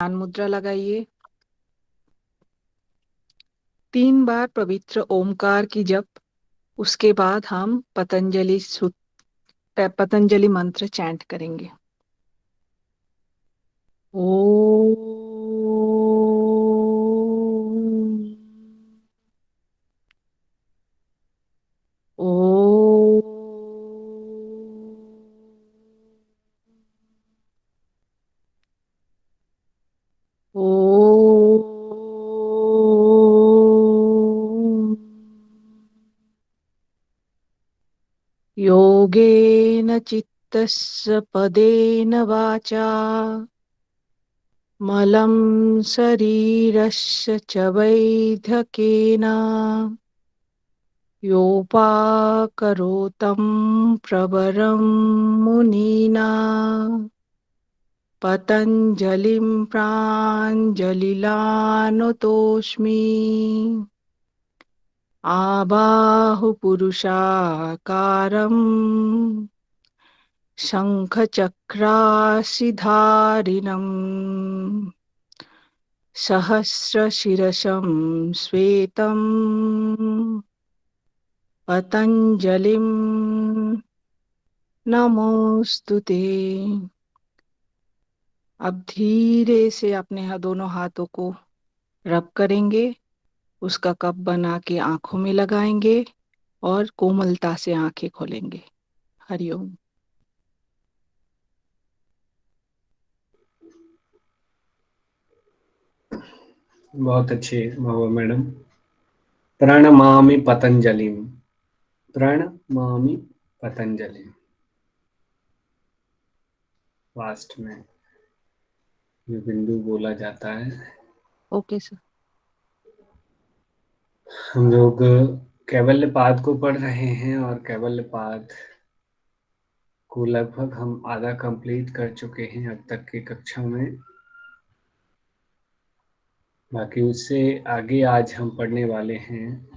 ध्यान मुद्रा लगाइए। 3 बार पवित्र ओमकार की जप। उसके बाद हम पतंजलि मंत्र चैंट करेंगे। ओम। ओम। ओम। योगेन चित्तस्य पदेन वाचा मलं शरीरस्य च वैधकेन योपाकरोतं प्रवरं मुनीना पतञ्जलिं प्राञ्जलिलानुतोऽस्मि। आबाहुपुरुषाकारम् शङ्खचक्रासिधारिणम् सहस्रशिरसं श्वेतं पतञ्जलिं नमोस्तुते। अब धीरे से अपने दोनों हाथों को रब करेंगे। उसका कप बना के आंखों में लगाएंगे और कोमलता से आंखें खोलेंगे। हरिओम। बहुत अच्छे मैडम। प्रणमामि पतंजलिम। प्रणमामि पतंजलिम। लास्ट में ये बिंदु बोला जाता है। Okay sir. हम लोग कैवल्यपाद को पढ़ रहे हैं और कैवल्यपाद को लगभग हम आधा कंप्लीट कर चुके हैं अब तक की कक्षा में। बाकी उससे आगे आज हम पढ़ने वाले हैं।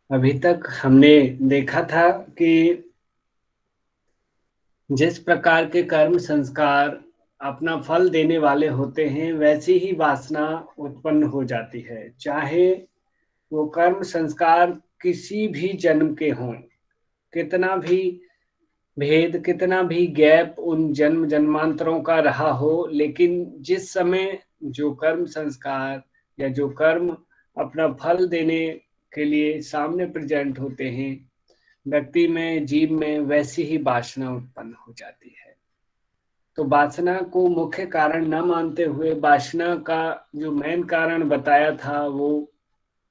अभी तक हमने देखा था कि जिस प्रकार के कर्म संस्कार अपना फल देने वाले होते हैं वैसी ही वासना उत्पन्न हो जाती है, चाहे वो कर्म संस्कार किसी भी जन्म के हों, कितना भी भेद, कितना भी गैप उन जन्म जन्मांतरों का रहा हो, लेकिन जिस समय जो कर्म संस्कार या जो कर्म अपना फल देने के लिए सामने प्रेजेंट होते हैं, व्यक्ति में, जीव में वैसी ही वासना उत्पन्न हो जाती है। तो वासना को मुख्य कारण न मानते हुए वासना का जो मेन कारण बताया था वो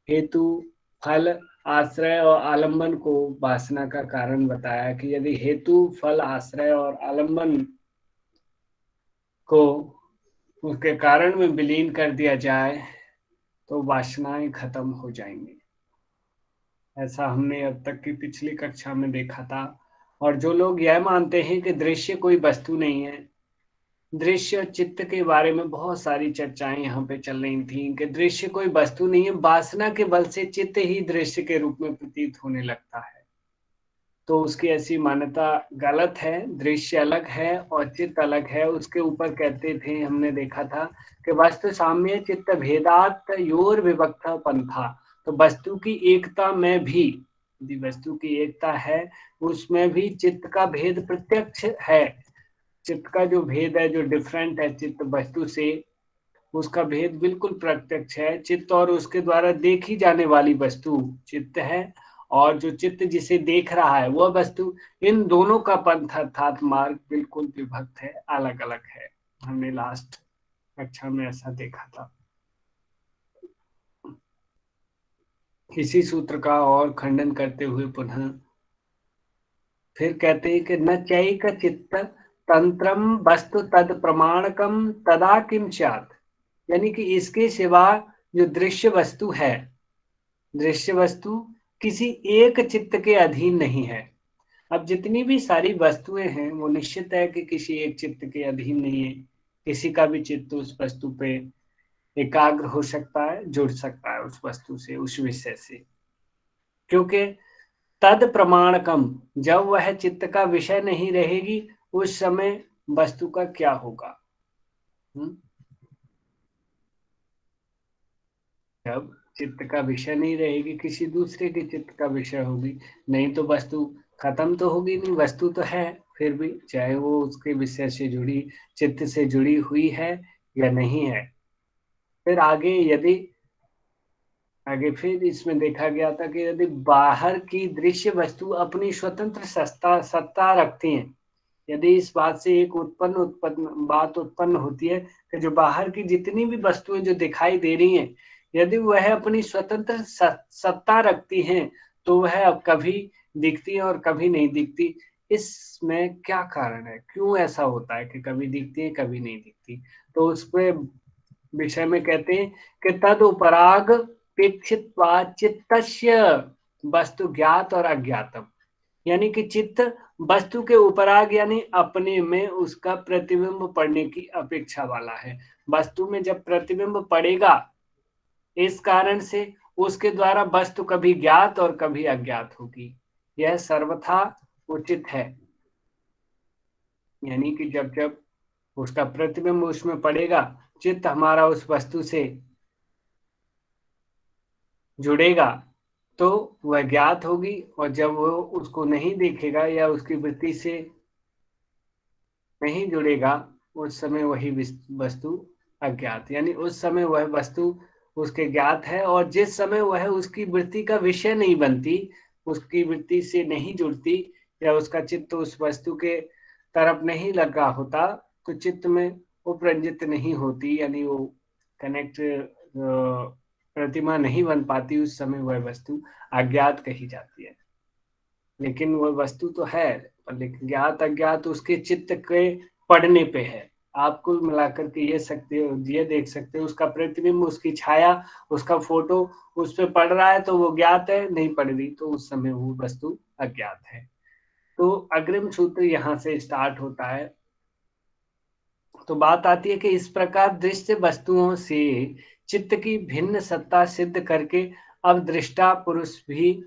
हेतु, फल, आश्रय और आलंबन को वासना का कारण बताया कि यदि हेतु, फल, आश्रय और आलंबन को उसके कारण में विलीन कर दिया जाए तो वासनाएं खत्म हो जाएंगी। ऐसा हमने अब तक की पिछली कक्षा में देखा था। और जो लोग यह मानते हैं कि दृश्य कोई वस्तु नहीं है, दृश्य और चित्त के बारे में बहुत सारी चर्चाएं यहाँ पे चल रही थी कि दृश्य कोई वस्तु नहीं है, वासना के बल से चित्त ही दृश्य के रूप में प्रतीत होने लगता है। तो उसकी ऐसी मान्यता गलत है। दृश्य अलग है और चित्त अलग है। उसके ऊपर कहते थे, हमने देखा था कि वस्तु साम्य चित्त भेदात योर विवक्षा पंथा। तो वस्तु की एकता में भी, यदि वस्तु की एकता है उसमें भी चित्त का भेद प्रत्यक्ष है। चित्त का जो भेद है, जो डिफरेंट है चित्त वस्तु से, उसका भेद बिल्कुल प्रत्यक्ष है। चित्त और उसके द्वारा देखी जाने वाली वस्तु चित्त है, और जो चित्त जिसे देख रहा है वह वस्तु, इन दोनों का पंथ अर्थात मार्ग बिल्कुल विभक्त है, अलग अलग है। हमने लास्ट कक्षा में ऐसा देखा था। इसी सूत्र का और खंडन करते हुए पुनः फिर कहते हैं कि न चैक चित्त तंत्रम वस्तु तद प्रमाणकम तदा किम स्यात्। यानी कि इसके सिवा जो दृश्य वस्तु है, दृश्य वस्तु किसी एक चित्त के अधीन नहीं है। अब जितनी भी सारी वस्तुएं हैं वो निश्चित है कि किसी एक चित्त के अधीन नहीं है। किसी का भी चित्त उस वस्तु पे एकाग्र हो सकता है, जुड़ सकता है उस वस्तु से, उस विषय से, क्योंकि तद प्रमाणकम, जब वह चित्त का विषय नहीं रहेगी उस समय वस्तु का क्या होगा? जब चित्त का विषय नहीं रहेगी, किसी दूसरे के चित्त का विषय होगी, नहीं तो वस्तु खत्म तो होगी नहीं, वस्तु तो है फिर भी, चाहे वो उसके विषय से जुड़ी, चित्त से जुड़ी हुई है या नहीं है। फिर आगे फिर इसमें देखा गया था कि यदि बाहर की दृश्य वस्तु अपनी स्वतंत्र सत्ता रखती हैं, यदि इस बात से एक बात उत्पन्न होती है कि जो बाहर की जितनी भी वस्तुएं जो दिखाई दे रही हैं, यदि वह अपनी स्वतंत्र सत्ता रखती हैं, तो वह अब कभी दिखती है और कभी नहीं दिखती। इसमें क्या कारण है, क्यों ऐसा होता है कि कभी दिखती है कभी नहीं दिखती? तो उस पे विषय में कहते हैं कि तद उपराग पेक्षित्वा चित्तस्य वस्तु ज्ञात और अज्ञातम, यानी कि चित्त वस्तु के उपराग यानी अपने में उसका प्रतिबिंब पड़ने की अपेक्षा वाला है। वस्तु में जब प्रतिबिंब पड़ेगा, इस कारण से उसके द्वारा वस्तु कभी ज्ञात और कभी अज्ञात होगी, यह सर्वथा उचित है। यानी कि जब जब उसका प्रतिबिंब उसमें पड़ेगा, चित्त हमारा उस वस्तु से जुड़ेगा, तो वह ज्ञात होगी, और जब वो उसको नहीं देखेगा या उसकी वृत्ति से नहीं जुड़ेगा, उस समय वही वस्तु अज्ञात, यानी उस समय वह वस्तु उसके ज्ञात है, और जिस समय वह उसकी वृत्ति का विषय नहीं बनती, उसकी वृत्ति से नहीं जुड़ती, या उसका चित्त उस वस्तु के तरफ नहीं लगा होता, तो चित्त में उपरंजित नहीं होती, यानी वो कनेक्ट प्रतिमा नहीं बन पाती, उस समय वह वस्तु अज्ञात कही जाती है। लेकिन वह वस्तु तो है, लेकिन ज्ञात अज्ञात उसके चित्त के पढ़ने पे है। आप कुल मिलाकर के ये देख सकते हो, उसका प्रतिबिंब, उसकी छाया, उसका फोटो उस पे पड़ रहा है तो वो ज्ञात है, नहीं पड़ रही तो उस समय वो वस्तु अज्ञात है। तो अग्रिम सूत्र यहाँ से स्टार्ट होता है। तो बात आती है कि इस प्रकार दृश्य वस्तुओं से चित्त की भिन्न सत्ता सिद्ध करके अब दृष्टा पुरुष भी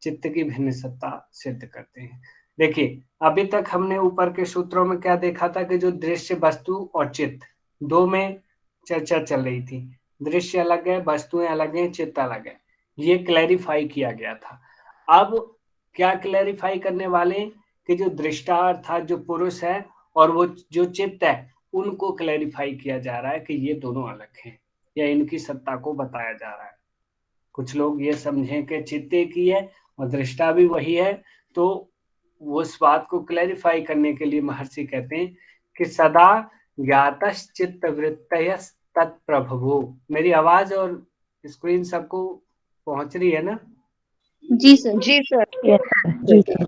चित्त की भिन्न सत्ता सिद्ध करते हैं। देखिए, अभी तक हमने ऊपर के सूत्रों में क्या देखा था कि जो दृश्य वस्तु और चित्त दो में चर्चा चल रही थी, दृश्य अलग है, वस्तुएं अलग हैं, चित्त अलग है, ये क्लैरिफाई किया गया था। अब क्या क्लैरिफाई करने वाले कि जो दृष्टा अर्थात जो पुरुष है और वो जो चित्त है, उनको क्लैरिफाई किया जा रहा है कि ये दोनों अलग हैं, या इनकी सत्ता को बताया जा रहा है। कुछ लोग ये समझें कि चित्त एक ही है और दृष्टा भी वही है, तो वो उस बात को क्लैरिफाई करने के लिए महर्षि कहते हैं कि सदा ज्ञातश्चित्त वृत्तयस् तत्प्रभवो। मेरी आवाज और स्क्रीन सबको पहुंच रही है ना? जी सर। जी सर। जी सर।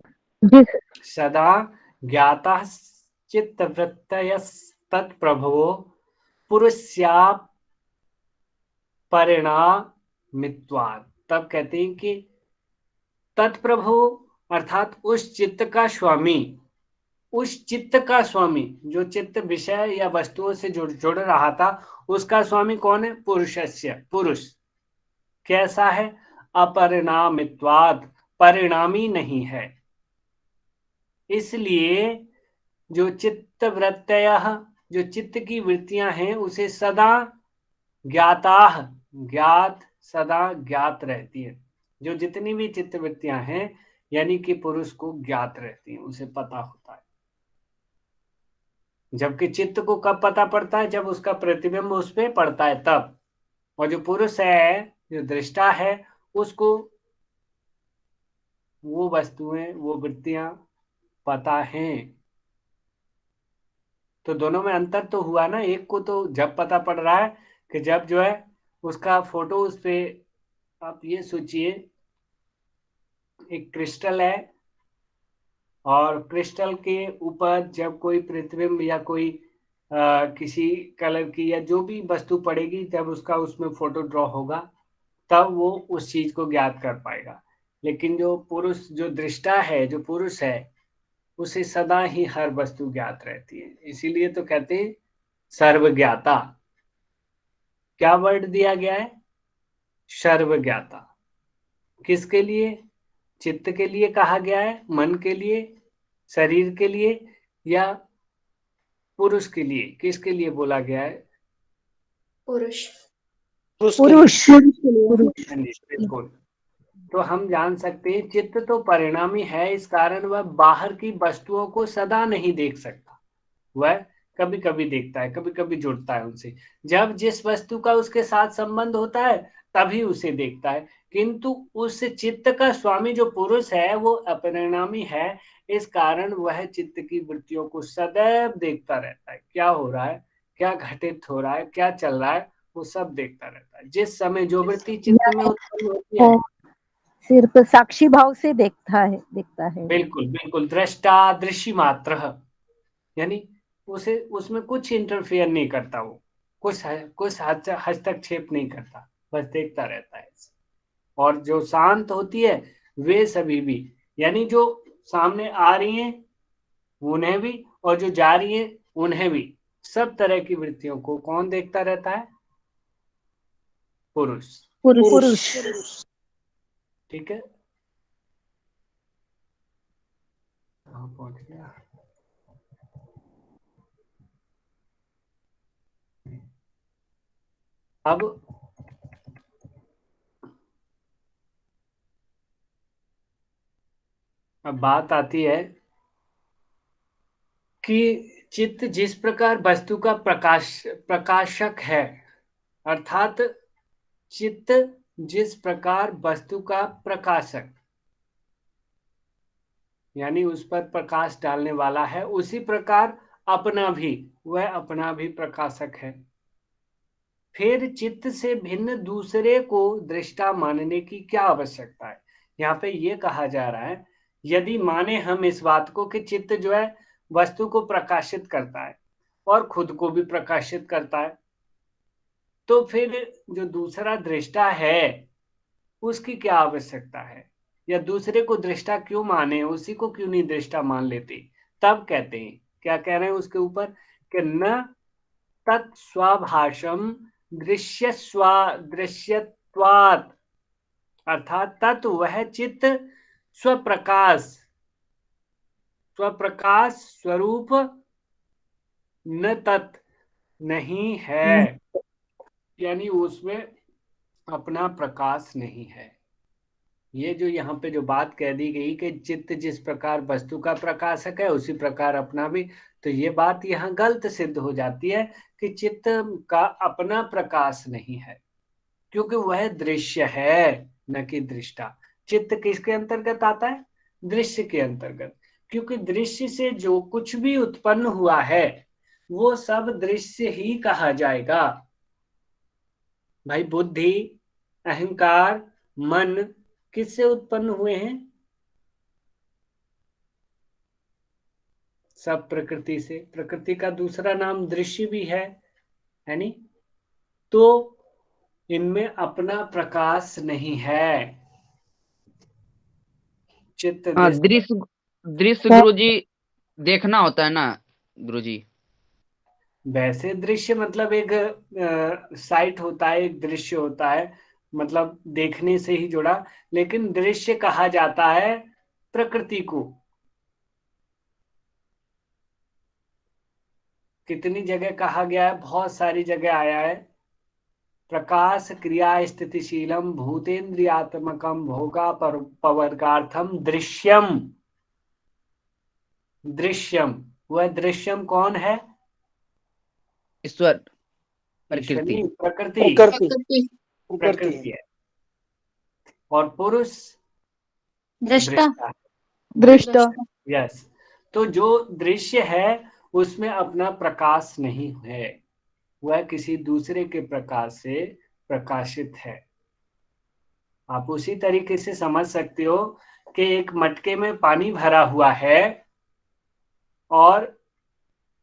सदा ज्ञाता चित्तवृत्तयस्तत्प्रभवो पुरुष्या परिणामित्वात्। तब कहते हैं कि तत्प्रभु अर्थात उस चित्त का स्वामी, उस चित्त का स्वामी, जो चित्त विषय या वस्तुओं से जुड़ रहा था, उसका स्वामी कौन है? पुरुषस्य, पुरुष कैसा है? अपरिणामित्वात्, परिणामी नहीं है। इसलिए जो चित्त वृत्तयः, जो चित्त की वृत्तियां हैं, उसे सदा ज्ञाताः, ज्ञात, सदा ज्ञात रहती है। जो जितनी भी चित्त वृत्तियां हैं, यानी कि पुरुष को ज्ञात रहती हैं, उसे पता होता है। जबकि चित्त को कब पता पड़ता है? जब उसका प्रतिबिंब उस पर पड़ता है तब। और जो पुरुष है, जो दृष्टा है, उसको वो वस्तुएं, वो वृत्तियां पता हैं। तो दोनों में अंतर तो हुआ ना। एक को तो जब पता पड़ रहा है कि जब जो है उसका फोटो उस पे, आप ये सोचिए एक क्रिस्टल है, और क्रिस्टल के ऊपर जब कोई प्रतिबिंब या कोई किसी कलर की या जो भी वस्तु पड़ेगी, जब उसका उसमें फोटो ड्रॉ होगा, तब वो उस चीज को ज्ञात कर पाएगा। लेकिन जो पुरुष, जो दृष्टा है, जो पुरुष है, उसे सदा ही हर वस्तु ज्ञात रहती है। इसीलिए तो कहते हैं सर्वज्ञाता। क्या वर्ड दिया गया है? सर्वज्ञाता। किसके लिए? चित्त के लिए कहा गया है, मन के लिए, शरीर के लिए, या पुरुष के लिए, किसके लिए बोला गया है? पुरुष हाँ जी, बिल्कुल। तो हम जान सकते हैं चित्त तो परिणामी है, इस कारण वह बाहर की वस्तुओं को सदा नहीं देख सकता। वह कभी कभी देखता है, कभी कभी जुड़ता है उनसे। जब जिस वस्तु का उसके साथ संबंध होता है तभी उसे देखता है। किंतु उस चित्त का स्वामी जो पुरुष है वो अपरिणामी है, इस कारण वह चित्त की वृत्तियों को सदैव देखता रहता है। क्या हो रहा है, क्या घटित हो रहा है, क्या चल रहा है, वो सब देखता रहता है। जिस समय जो वृत्ति चित्त में उत्पन्न होती है, वो सिर्फ साक्षी भाव से देखता है। बिल्कुल बिल्कुल, दृष्टा दृश्य मात्र, यानी उसे उसमें कुछ इंटरफेयर नहीं करता, वो कुछ हस्तक्षेप नहीं करता, बस देखता रहता है। और जो शांत होती है वे सभी भी, यानी जो सामने आ रही हैं उन्हें भी और जो जा रही हैं उन्हें भी, सब तरह की वृत्तियों को कौन देखता रहता है? पुरुष। पुरुष ठीक है, कहाँ पहुंच गया? अब बात आती है कि चित्त जिस प्रकार वस्तु का प्रकाशक है, अर्थात चित्त जिस प्रकार वस्तु का प्रकाशक, यानी उस पर प्रकाश डालने वाला है, उसी प्रकार वह अपना भी प्रकाशक है। फिर चित्त से भिन्न दूसरे को दृष्टा मानने की क्या आवश्यकता है? यहाँ पे ये कहा जा रहा है, यदि माने हम इस बात को कि चित्त जो है वस्तु को प्रकाशित करता है और खुद को भी प्रकाशित करता है, तो फिर जो दूसरा दृष्टा है उसकी क्या आवश्यकता है? या दूसरे को दृष्टा क्यों माने, उसी को क्यों नहीं दृष्टा मान लेते? तब कहते हैं, क्या कह रहे हैं उसके ऊपर, कि न तत्स्वभाषम दृश्यत्वात्, अर्थात तत् वह चित्त स्वप्रकाश स्वरूप न तत् नहीं है, यानी उसमें अपना प्रकाश नहीं है। ये जो यहाँ पे जो बात कह दी गई कि चित्त जिस प्रकार वस्तु का प्रकाशक है उसी प्रकार अपना भी, तो ये बात यहाँ गलत सिद्ध हो जाती है कि चित्त का अपना प्रकाश नहीं है, क्योंकि वह दृश्य है न कि दृष्टा। चित्त किसके अंतर्गत आता है? दृश्य के अंतर्गत, क्योंकि दृश्य से जो कुछ भी उत्पन्न हुआ है वो सब दृश्य ही कहा जाएगा। भाई बुद्धि, अहंकार, मन किससे उत्पन्न हुए हैं? सब प्रकृति से। प्रकृति का दूसरा नाम दृश्य भी है नहीं? तो इनमें अपना प्रकाश नहीं है। चित्त हाँ, दृश्य, दृश्य गुरुजी देखना होता है ना गुरुजी। वैसे दृश्य मतलब एक साइट होता है, एक दृश्य होता है, मतलब देखने से ही जुड़ा, लेकिन दृश्य कहा जाता है प्रकृति को। कितनी जगह कहा गया है, बहुत सारी जगह आया है। प्रकाश क्रिया स्थितिशीलम भूतेन्द्रियात्मकम भोगा पवर्गार्थम दृश्यम। दृश्यम, वह दृश्यम कौन है? ईश्वर, ईश्वर प्रकृति। नहीं, प्रकृति। प्रकृति है। और पुरुष दृष्टा दृष्टा। यस, तो जो दृश्य है उसमें अपना प्रकाश नहीं है, वह किसी दूसरे के प्रकाश से प्रकाशित है। आप उसी तरीके से समझ सकते हो कि एक मटके में पानी भरा हुआ है और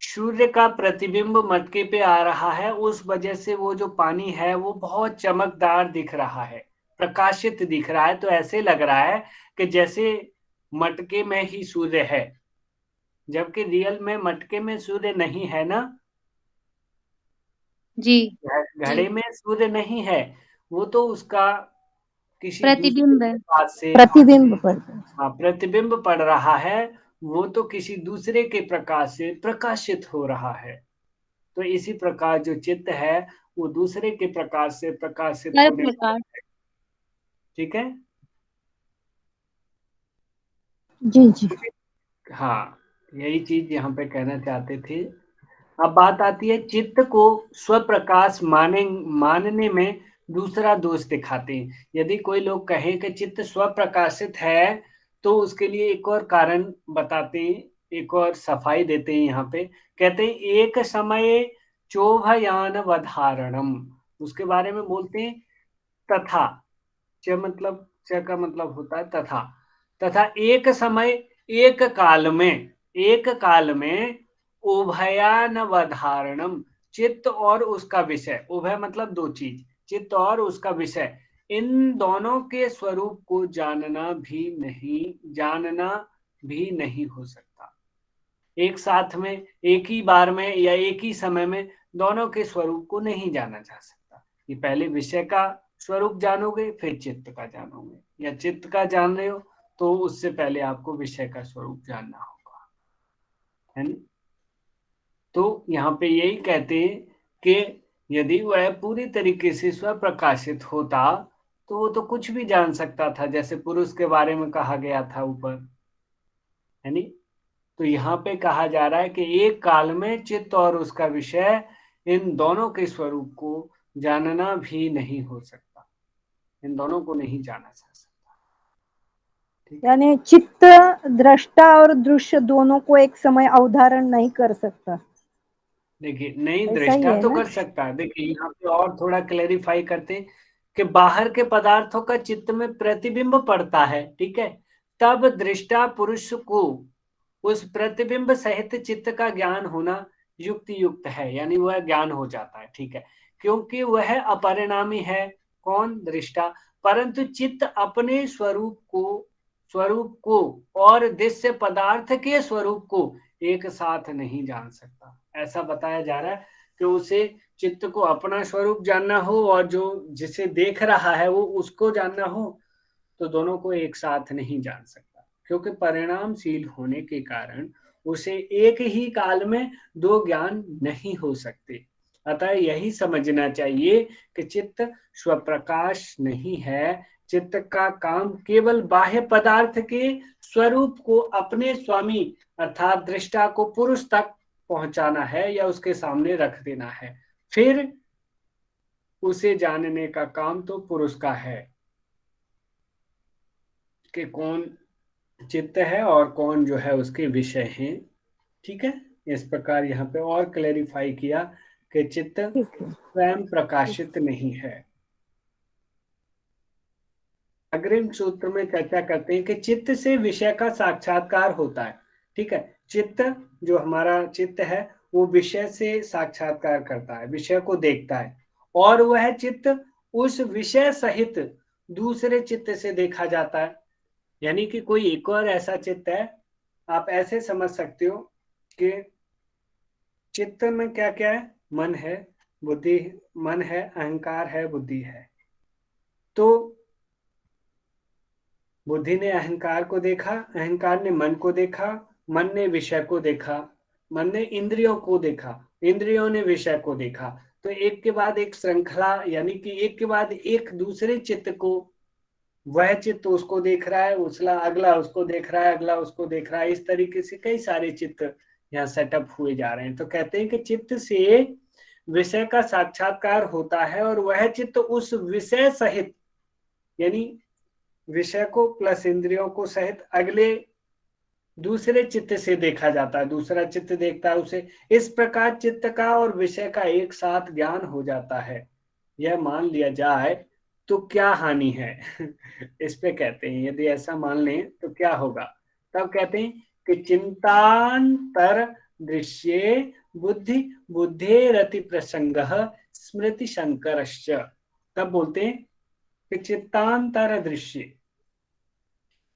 सूर्य का प्रतिबिंब मटके पे आ रहा है, उस वजह से वो जो पानी है वो बहुत चमकदार दिख रहा है, प्रकाशित दिख रहा है। तो ऐसे लग रहा है कि जैसे मटके में ही सूर्य है, जबकि रियल में मटके में सूर्य नहीं है ना। जी घड़े में सूर्य नहीं है, वो तो उसका किसी दूसरे प्रतिबिंब के पास से प्रतिबिंब पर प्रतिबिंब पड़ रहा है। वो तो किसी दूसरे के प्रकाश से प्रकाशित हो रहा है। तो इसी प्रकार जो चित्त है वो दूसरे के प्रकाश से प्रकाशित हर होने वाला प्रकार। है। ठीक है। जी जी। हाँ, यही चीज यहाँ पे कहना चाहते थे। अब बात आती है चित्त को स्वप्रकाश मानने में दूसरा दोष दिखाते हैं। यदि कोई लोग कहें कि चित्त स्वप्रकाशित है तो उसके लिए एक और कारण बताते हैं, एक और सफाई देते हैं। यहाँ पे कहते हैं एक समय चोभयान वधारणम, उसके बारे में बोलते हैं तथा। च का मतलब होता है तथा। तथा एक समय एक काल में उभयानवधारणम, चित्त और उसका विषय, उभय मतलब दो चीज, चित्त और उसका विषय, इन दोनों के स्वरूप को जानना भी नहीं हो सकता। एक साथ में, एक ही बार में या एक ही समय में दोनों के स्वरूप को नहीं जाना जा सकता। ये पहले विषय का स्वरूप जानोगे फिर चित्त का जानोगे, या चित्त का जान रहे हो तो उससे पहले आपको विषय का स्वरूप जानना होगा, है ना। तो यहाँ पे यही कहते हैं कि यदि वह पूरी तरीके से स्वप्रकाशित होता तो वो तो कुछ भी जान सकता था, जैसे पुरुष के बारे में कहा गया था ऊपर, है नी। तो यहाँ पे कहा जा रहा है कि एक काल में चित्त और उसका विषय, इन दोनों के स्वरूप को जानना भी नहीं हो सकता, इन दोनों को नहीं जाना जा सकता। ठीक है। यानी चित्त दृष्टा और दृश्य दोनों को एक समय अवधारण नहीं कर सकता। देखिए, नहीं, ऐसा ही दृष्टा है तो ना। कर सकता है। देखिए यहाँ पे और थोड़ा क्लेरिफाई करते हैं कि बाहर के पदार्थों का चित्त में प्रतिबिंब पड़ता है, ठीक है, तब दृष्टा पुरुष को उस प्रतिबिंब सहित चित्त का ज्ञान होना युक्त है, यानी वह ज्ञान हो जाता है, ठीक है, क्योंकि वह अपरिणामी है। कौन? दृष्टा। परंतु चित्त अपने स्वरूप को और दृश्य पदार्थ के स्वरूप को एक साथ नहीं जान सकता। ऐसा बताया जा रहा है कि उसे चित्त को अपना स्वरूप जानना हो और जो जिसे देख रहा है वो उसको जानना हो, तो दोनों को एक साथ नहीं जान सकता, क्योंकि परिणामशील होने के कारण उसे एक ही काल में दो ज्ञान नहीं हो सकते। अतः यही समझना चाहिए कि चित्त स्वप्रकाश नहीं है। चित्त का काम केवल बाह्य पदार्थ के स्वरूप को अपने स्वामी अर्थात दृष्टा को पुरुष तक पहुंचाना है या उसके सामने रख देना है, फिर उसे जानने का काम तो पुरुष का है कि कौन चित्त है और कौन जो है उसके विषय हैं। ठीक है। इस प्रकार यहाँ पे और क्लेरिफाई किया कि चित्त ठीक है। स्वयं प्रकाशित नहीं है। अग्रिम सूत्र में चर्चा करते हैं कि चित्त से विषय का साक्षात्कार होता है। ठीक है, चित्त, जो हमारा चित्त है वो विषय से साक्षात्कार करता है, विषय को देखता है, और वह चित्त उस विषय सहित दूसरे चित्त से देखा जाता है। यानी कि कोई एक और ऐसा चित्त है, आप ऐसे समझ सकते हो कि चित्त में क्या क्या है? मन है, बुद्धि, मन है, अहंकार है, बुद्धि है। तो बुद्धि ने अहंकार को देखा, अहंकार ने मन को देखा, मन ने विषय को देखा, मन ने इंद्रियों को देखा, इंद्रियों ने विषय को देखा। तो एक के बाद एक श्रृंखला, यानी कि एक के बाद एक दूसरे चित्त को, वह चित्त उसको देख रहा है, उसला अगला उसको देख रहा है, अगला उसको देख रहा है। इस तरीके से कई सारे चित्त यहाँ सेटअप हुए जा रहे हैं। तो कहते हैं कि चित्त से विषय का साक्षात्कार होता है और वह चित्त उस विषय सहित, यानी विषय को प्लस इंद्रियों को सहित अगले दूसरे चित्त से देखा जाता है, दूसरा चित्त देखता है उसे। इस प्रकार चित्त का और विषय का एक साथ ज्ञान हो जाता है। यह मान लिया जाए तो क्या हानि है? इस पे कहते हैं यदि ऐसा मान लें तो क्या होगा? तब कहते हैं कि चिंतांतर दृश्ये बुद्धि बुद्धेरति प्रसंग स्मृति शंकरश्च। तब बोलते हैं कि चित्तांतर दृश्य,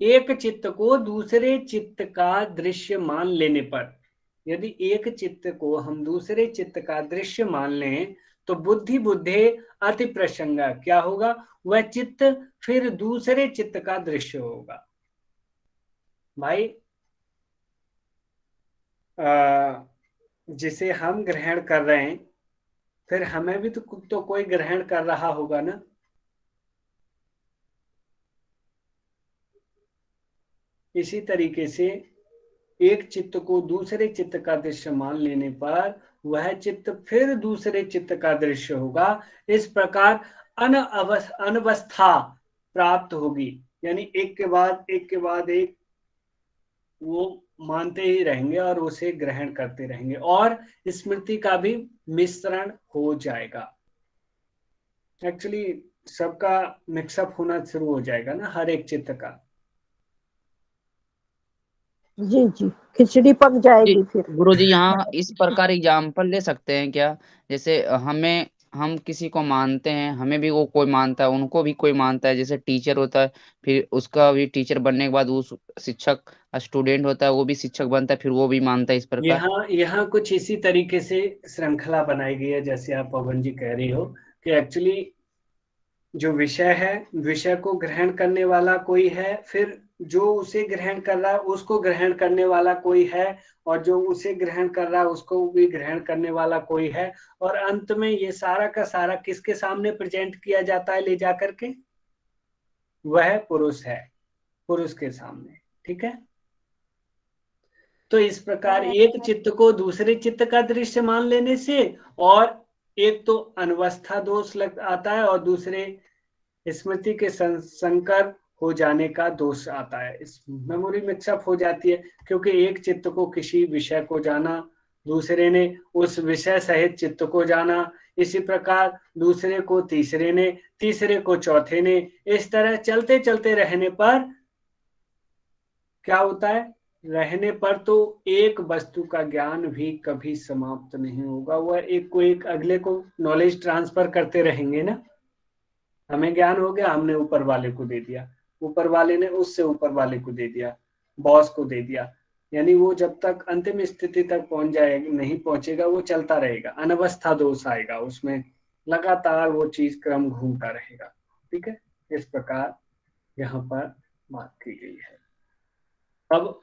एक चित्त को दूसरे चित्त का दृश्य मान लेने पर, यदि एक चित्त को हम दूसरे चित्त का दृश्य मान लें तो बुद्धि बुद्धे अति प्रसंग, क्या होगा? वह चित्त फिर दूसरे चित्त का दृश्य होगा। भाई जिसे हम ग्रहण कर रहे हैं, फिर हमें भी तो कोई ग्रहण कर रहा होगा ना। इसी तरीके से एक चित्त को दूसरे चित्त का दृश्य मान लेने पर वह चित्त फिर दूसरे चित्त का दृश्य होगा। इस प्रकार अनवस्था प्राप्त होगी, यानी एक के बाद एक के बाद एक वो मानते ही रहेंगे और उसे ग्रहण करते रहेंगे, और स्मृति का भी मिश्रण हो जाएगा। एक्चुअली सबका मिक्सअप होना शुरू हो जाएगा ना, हर एक चित्त का। जी जी, खिचड़ी पक जी जाएगी फिर। गुरुजी, यहाँ इस प्रकार एग्जाम्पल ले सकते हैं क्या? जैसे हम किसी को मानते हैं, हमें भी वो कोई मानता है, उनको भी कोई मानता है। जैसे टीचर होता है, फिर उसका भी टीचर बनने के बाद वो शिक्षक, स्टूडेंट होता है, वो भी शिक्षक बनता है, फिर वो भी मानता है, इस प्रकार। यहाँ कुछ इसी तरीके से श्रृंखला बनाई गई है, जैसे आप पवन जी कह रही हो कि एक्चुअली जो विषय है, विषय को ग्रहण करने वाला कोई है, फिर जो उसे ग्रहण कर रहा है उसको ग्रहण करने वाला कोई है, और जो उसे ग्रहण कर रहा है उसको भी ग्रहण करने वाला कोई है, और अंत में ये सारा का सारा किसके सामने प्रेजेंट किया जाता है ले जाकर के? वह पुरुष है, पुरुष के सामने। ठीक है, तो इस प्रकार एक चित्त को दूसरे चित्त का दृश्य मान लेने से, और एक तो अनवस्था दोष लग आता है, और दूसरे स्मृति के संकर हो जाने का दोष आता है। इस मेमोरी मिक्सअप हो जाती है, क्योंकि एक चित्त को किसी विषय को जाना, दूसरे ने उस विषय सहित चित्त को जाना, इसी प्रकार दूसरे को तीसरे ने, तीसरे को चौथे ने, इस तरह चलते चलते रहने पर क्या होता है? रहने पर तो एक वस्तु का ज्ञान भी कभी समाप्त नहीं होगा। वह एक को एक अगले को नॉलेज ट्रांसफर करते रहेंगे ना। हमें ज्ञान हो गया, हमने ऊपर वाले को दे दिया, ऊपर वाले ने उससे ऊपर वाले को दे दिया, बॉस को दे दिया, यानी वो जब तक अंतिम स्थिति तक पहुंच जाएगा नहीं पहुंचेगा, वो चलता रहेगा, अनवस्था दोष आएगा उसमें, लगातार वो चीज क्रम घूमता रहेगा। ठीक है, इस प्रकार यहाँ पर बात की गई है। अब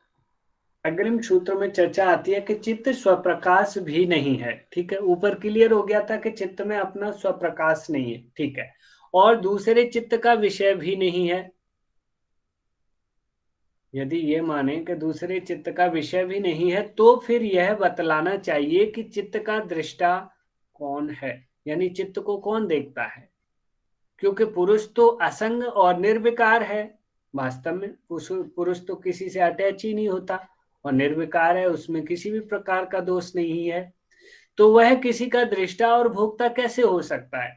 अग्रिम सूत्र में चर्चा आती है कि चित्त स्वप्रकाश भी नहीं है। ठीक है, ऊपर क्लियर हो गया था कि चित्त में अपना स्वप्रकाश नहीं है। ठीक है, और दूसरे चित्त का विषय भी नहीं है। यदि ये माने कि दूसरे चित्त का विषय भी नहीं है, तो फिर यह बतलाना चाहिए कि चित्त का दृष्टा कौन है, यानी चित्त को कौन देखता है। क्योंकि पुरुष तो असंग और निर्विकार है, वास्तव में पुरुष तो किसी से अटैच ही नहीं होता, और निर्विकार है, उसमें किसी भी प्रकार का दोष नहीं है, तो वह किसी का दृष्टा और भोक्ता कैसे हो सकता है?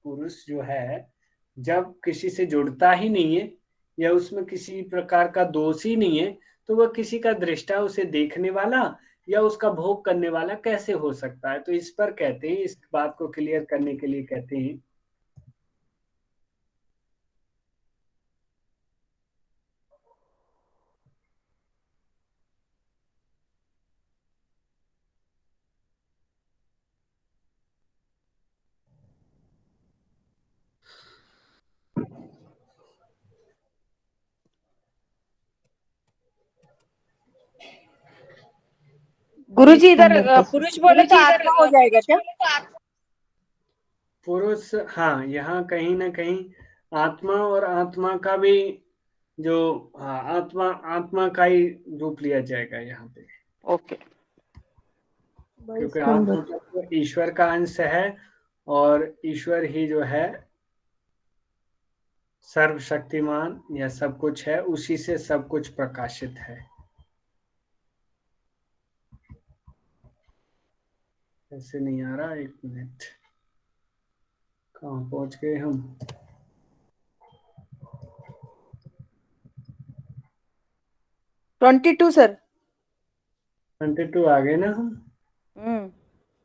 पुरुष जो है जब किसी से जुड़ता ही नहीं है, या उसमें किसी प्रकार का दोष ही नहीं है, तो वह किसी का दृष्टा, उसे देखने वाला या उसका भोग करने वाला कैसे हो सकता है? तो इस पर कहते हैं, इस बात को क्लियर करने के लिए कहते हैं गुरुजी इधर पुरुष बोले तो आत्मा हो जाएगा क्या? पुरुष, हाँ, यहाँ कहीं ना कहीं आत्मा, और आत्मा का भी जो, हाँ, आत्मा आत्मा का ही रूप लिया जाएगा यहाँ पे, ओके। क्योंकि आत्मा तो ईश्वर का अंश है, और ईश्वर ही जो है सर्वशक्तिमान या सब कुछ है, उसी से सब कुछ प्रकाशित है। ऐसे नहीं आ रहा, एक मिनट, कहाँ पहुंच गए हम? Twenty two sir. 22 आ गए ना हम?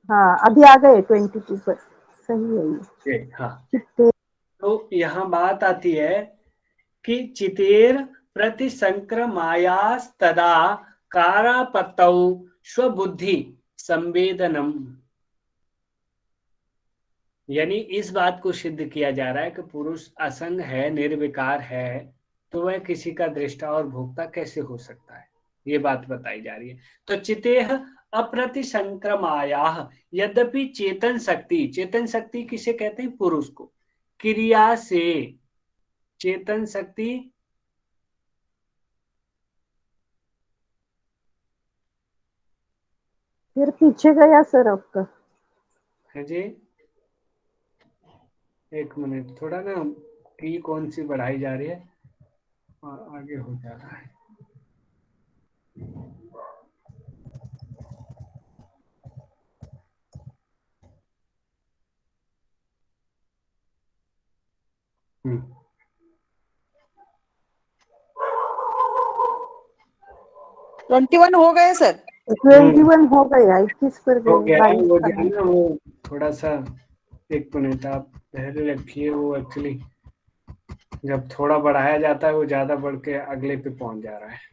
हाँ, अभी आ गए 22 पर, सही है ये। हाँ, चित्ते तो यहाँ बात आती है कि चितेर प्रति संक्रमायास तदा कारापतौ स्वबुद्धि संवेदनम, यानी इस बात को सिद्ध किया जा रहा है कि पुरुष असंग है, निर्विकार है, तो वह किसी का दृष्टा और भोक्ता कैसे हो सकता है? ये बात बताई जा रही है। तो चितेह अप्रतिसंक्रमायाः, यद्यपि चेतन शक्ति किसे कहते हैं? पुरुष को। क्रिया से, चेतन शक्ति फिर पीछे गया सर आपका। है जी, एक मिनट, थोड़ा ना की कौन सी बढ़ाई जा रही है और आगे हो जा रहा है। हम्म 21 हो गए सर। 21 हो गया, 21 पर हो गए, गया 22 वो का जो है नहीं। ना, वो थोड़ा सा, एक मिनट आप पहले रखिए। वो एक्चुअली जब थोड़ा बढ़ाया जाता है वो ज्यादा बढ़ के अगले पे पहुंच जा रहा है।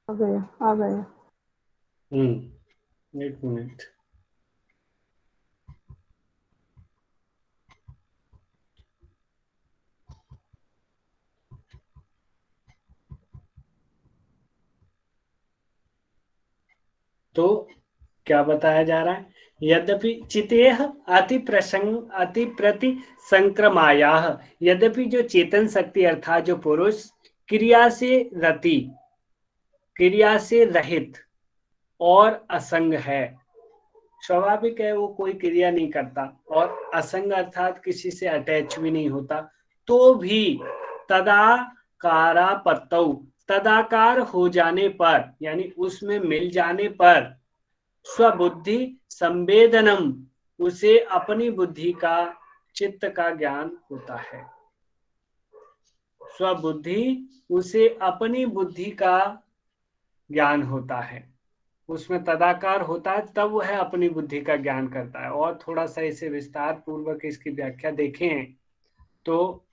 आ गया, आ गया। एक मिनट। तो क्या बताया जा रहा है? यद्यपि चितेह अति प्रति संक्रमायाः, यद्यपि जो चेतन शक्ति अर्थात जो पुरुष क्रिया से रति, क्रिया से रहित और असंग है, स्वाभाविक है वो कोई क्रिया नहीं करता और असंग अर्थात किसी से अटैच भी नहीं होता, तो भी तदाकारापत्तौ, तदाकार हो जाने पर यानी उसमें मिल जाने पर स्वबुद्धि संवेदनम, उसे अपनी बुद्धि का, चित्त का ज्ञान होता है। स्वबुद्धि, उसे अपनी बुद्धि का ज्ञान होता है, उसमें तदाकार होता है, तब वह अपनी बुद्धि का ज्ञान करता है। और थोड़ा सा इसे विस्तार पूर्वक इसकी व्याख्या देखें तो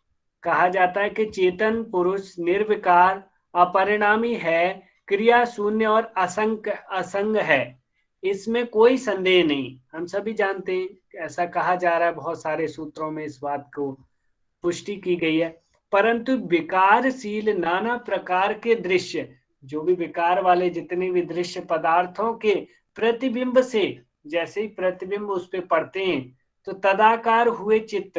कहा जाता है कि चेतन पुरुष निर्विकार अपरिणामी है, क्रिया शून्य और असंग है, इसमें कोई संदेह नहीं। हम सभी जानते हैं, ऐसा कहा जा रहा है, बहुत सारे सूत्रों में इस बात को पुष्टि की गई है। परंतु विकारशील नाना प्रकार के दृश्य, जो भी विकार वाले जितने भी दृश्य पदार्थों के प्रतिबिंब से, जैसे ही प्रतिबिंब उस पे पड़ते हैं तो तदाकार हुए चित्त,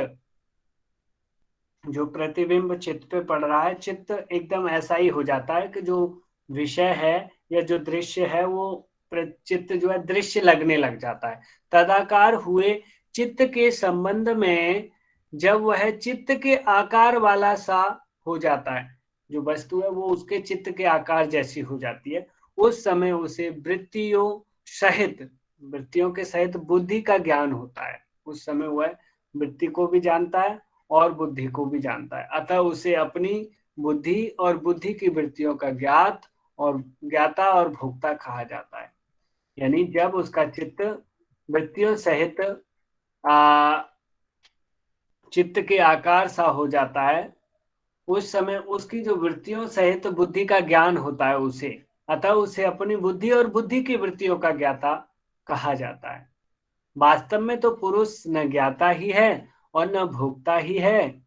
जो प्रतिबिंब चित्त पे पड़ रहा है, चित्त एकदम ऐसा ही हो जाता है कि जो विषय है या जो दृश्य है वो चित्त जो है दृश्य लगने लग जाता है। तदाकार हुए चित्त के संबंध में जब वह चित्त के आकार वाला सा हो जाता है, जो वस्तु है वो उसके चित्त के आकार जैसी हो जाती है, उस समय उसे वृत्तियों के सहित बुद्धि का ज्ञान होता है। उस समय वह वृत्ति को भी जानता है और बुद्धि को भी जानता है, अतः उसे अपनी बुद्धि और बुद्धि की वृत्तियों का ज्ञाता और भोक्ता कहा जाता है। यानी जब उसका चित्त वृत्तियों सहित चित्त के आकार सा हो जाता है, उस समय उसकी जो वृत्तियों सहित बुद्धि का ज्ञान होता है उसे, अतः उसे अपनी बुद्धि और बुद्धि की वृत्तियों का ज्ञाता कहा जाता है। वास्तव में तो पुरुष न ज्ञाता ही है और न भोक्ता ही है,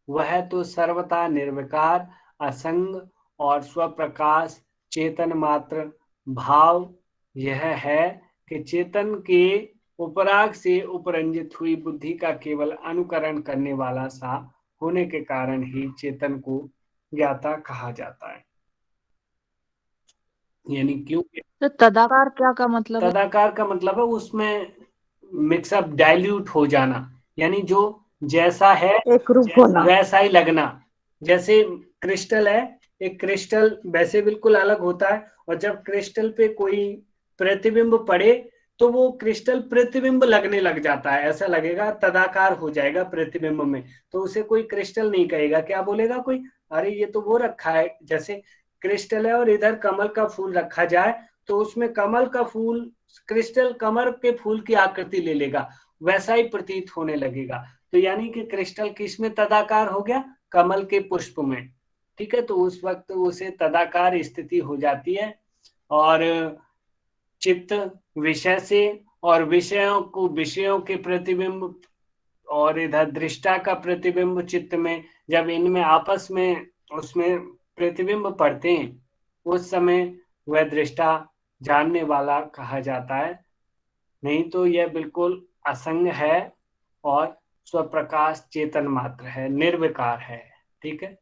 वह तो सर्वथा निर्विकार, असंग और स्वप्रकाश चेतन मात्र भाव यह है कि चेतन के उपराग से उपरंजित हुई बुद्धि का केवल अनुकरण करने वाला सा होने के कारण ही चेतन को ज्ञाता कहा जाता है। यानी क्यों? तो तदाकार क्या का मतलब है? तदाकार का मतलब है उसमें मिक्सअप, डाइल्यूट हो जाना, यानी जो जैसा है एक रूप होना। वैसा ही लगना। जैसे क्रिस्टल है, एक क्रिस्टल वैसे बिल्कुल अलग होता है और जब क्रिस्टल पे कोई प्रतिबिंब पड़े तो वो क्रिस्टल प्रतिबिंब लगने लग जाता है, ऐसा लगेगा, तदाकार हो जाएगा प्रतिबिंब में, तो उसे कोई क्रिस्टल नहीं कहेगा। क्या बोलेगा कोई, अरे ये तो वो रखा है, जैसे क्रिस्टल है और इधर कमल का फूल रखा जाए तो उसमें कमल का फूल क्रिस्टल कमल के फूल की आकृति ले लेगा, वैसा ही प्रतीत होने लगेगा। तो यानी कि क्रिस्टल किस में तदाकार हो गया, कमल के पुष्प में, ठीक है। तो उस वक्त उसे तदाकार स्थिति हो जाती है, और चित्त विषय से, और विषयों के प्रतिबिंब, और इधर दृष्टा का प्रतिबिंब चित्त में, जब इनमें आपस में उसमें प्रतिबिंब पड़ते हैं, उस समय वह दृष्टा जानने वाला कहा जाता है। नहीं तो यह बिल्कुल असंग है और स्वप्रकाश चेतन मात्र है, निर्विकार है, ठीक है।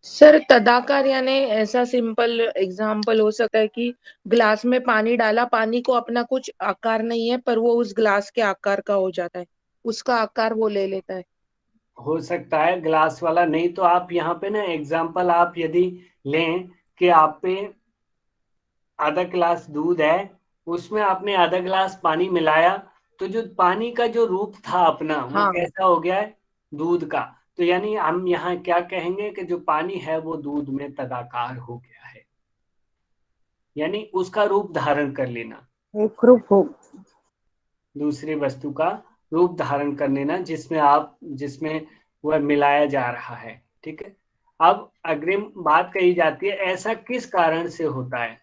सर तदाकार यानी ऐसा सिंपल एग्जाम्पल हो सकता है कि ग्लास में पानी डाला, पानी को अपना कुछ आकार नहीं है पर वो उस ग्लास के आकार का हो जाता है, उसका आकार वो ले लेता है। हो सकता है ग्लास वाला, नहीं तो आप यहाँ पे ना एग्जाम्पल आप यदि लें कि आप पे आधा गिलास दूध है, उसमें आपने आधा गिलास पानी मिलाया, तो जो पानी का जो रूप था अपना वो हाँ। कैसा हो गया है, दूध का। तो यानी हम यहाँ क्या कहेंगे कि जो पानी है वो दूध में तदाकार हो गया है, यानी उसका रूप धारण कर लेना, एक रूप हो। दूसरी वस्तु का रूप धारण कर लेना जिसमें वह मिलाया जा रहा है, ठीक है। अब अग्रिम बात कही जाती है, ऐसा किस कारण से होता है,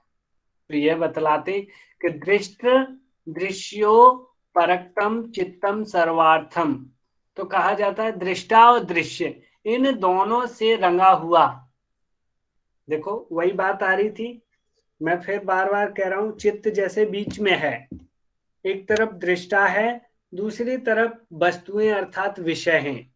तो यह बतलाते कि दृश्यो परक्तम चित्तम सर्वार्थम, तो कहा जाता है दृष्टा और दृश्य इन दोनों से रंगा हुआ। देखो वही बात आ रही थी, मैं फिर बार बार कह रहा हूं, चित्त जैसे बीच में है, एक तरफ दृष्टा है, दूसरी तरफ वस्तुएं अर्थात विषय हैं।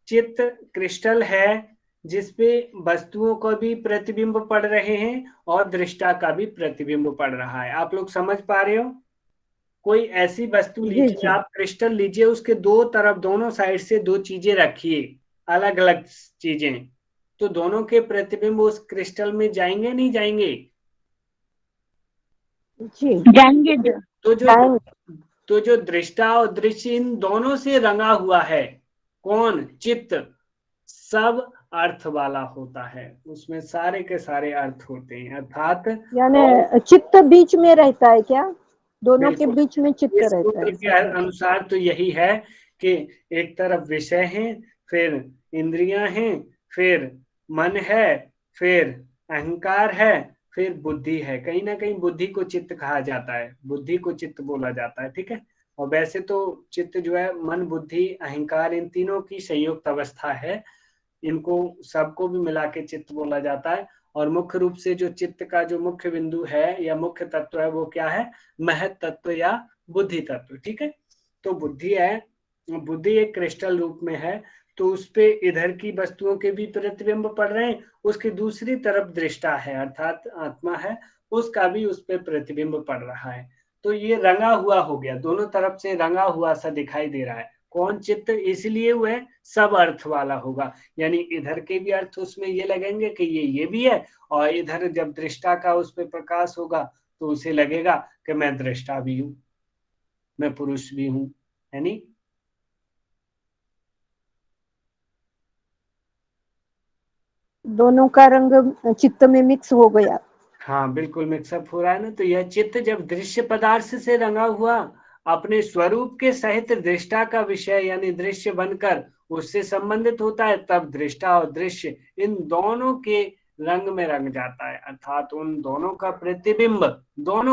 चित्त क्रिस्टल है जिसपे वस्तुओं का भी प्रतिबिंब पड़ रहे हैं और दृष्टा का भी प्रतिबिंब पड़ रहा है। आप लोग समझ पा रहे हो, कोई ऐसी वस्तु जी लीजिए, जी। आप क्रिस्टल लीजिए, उसके दो तरफ दोनों साइड से दो चीजें रखिए, अलग अलग चीजें, तो दोनों के प्रतिबिंब उस क्रिस्टल में जाएंगे नहीं जाएंगे, जी जाएंगे। तो जो जाएंगे। तो जो दृष्टा और दृश्य इन दोनों से रंगा हुआ है, कौन, चित्त, सब अर्थ वाला होता है, उसमें सारे के सारे अर्थ होते हैं अर्थात। और यानी चित्त बीच में रहता है क्या, दोनों के बिल्कुल, बीच में चित्त इस रहता सूत्र है, के अच्छा। अनुसार तो यही है कि एक तरफ विषय है, फिर इंद्रियां हैं, फिर मन है, फिर अहंकार है, फिर बुद्धि है। कहीं ना कहीं बुद्धि को चित्त कहा जाता है, बुद्धि को चित्त बोला जाता है, ठीक है। और वैसे तो चित्त जो है मन बुद्धि अहंकार इन तीनों की संयुक्त अवस्था है, इनको सबको भी मिला के चित्त बोला जाता है। और मुख्य रूप से जो चित्त का जो मुख्य बिंदु है या मुख्य तत्व है वो क्या है, महत तत्व या बुद्धि तत्व, ठीक है। तो बुद्धि है, बुद्धि एक क्रिस्टल रूप में है, तो उस पे इधर की वस्तुओं के भी प्रतिबिंब पड़ रहे हैं, उसकी दूसरी तरफ दृष्टा है अर्थात आत्मा है, उसका भी उस पे प्रतिबिंब पड़ रहा है। तो ये रंगा हुआ हो गया, दोनों तरफ से रंगा हुआ सा दिखाई दे रहा है, कौन, चित्त, इसलिए वह सब अर्थ वाला होगा। यानी इधर के भी अर्थ उसमें ये लगेंगे कि ये भी है, और इधर जब दृष्टा का उस पर प्रकाश होगा तो उसे लगेगा कि मैं दृष्टा भी हूं, मैं पुरुष भी हूं, है नहीं। दोनों का रंग चित्त में मिक्स हो गया। हाँ बिल्कुल मिक्सअप हो रहा है ना। तो यह चित्त जब दृश्य पदार्थ से रंगा हुआ अपने स्वरूप के सहित दृष्टा का विषय यानी दृश्य बनकर उससे संबंधित होता है, तब दृष्टा और दृश्य इन दोनों के रंग में रंग जाता है, अर्थात उन दोनों का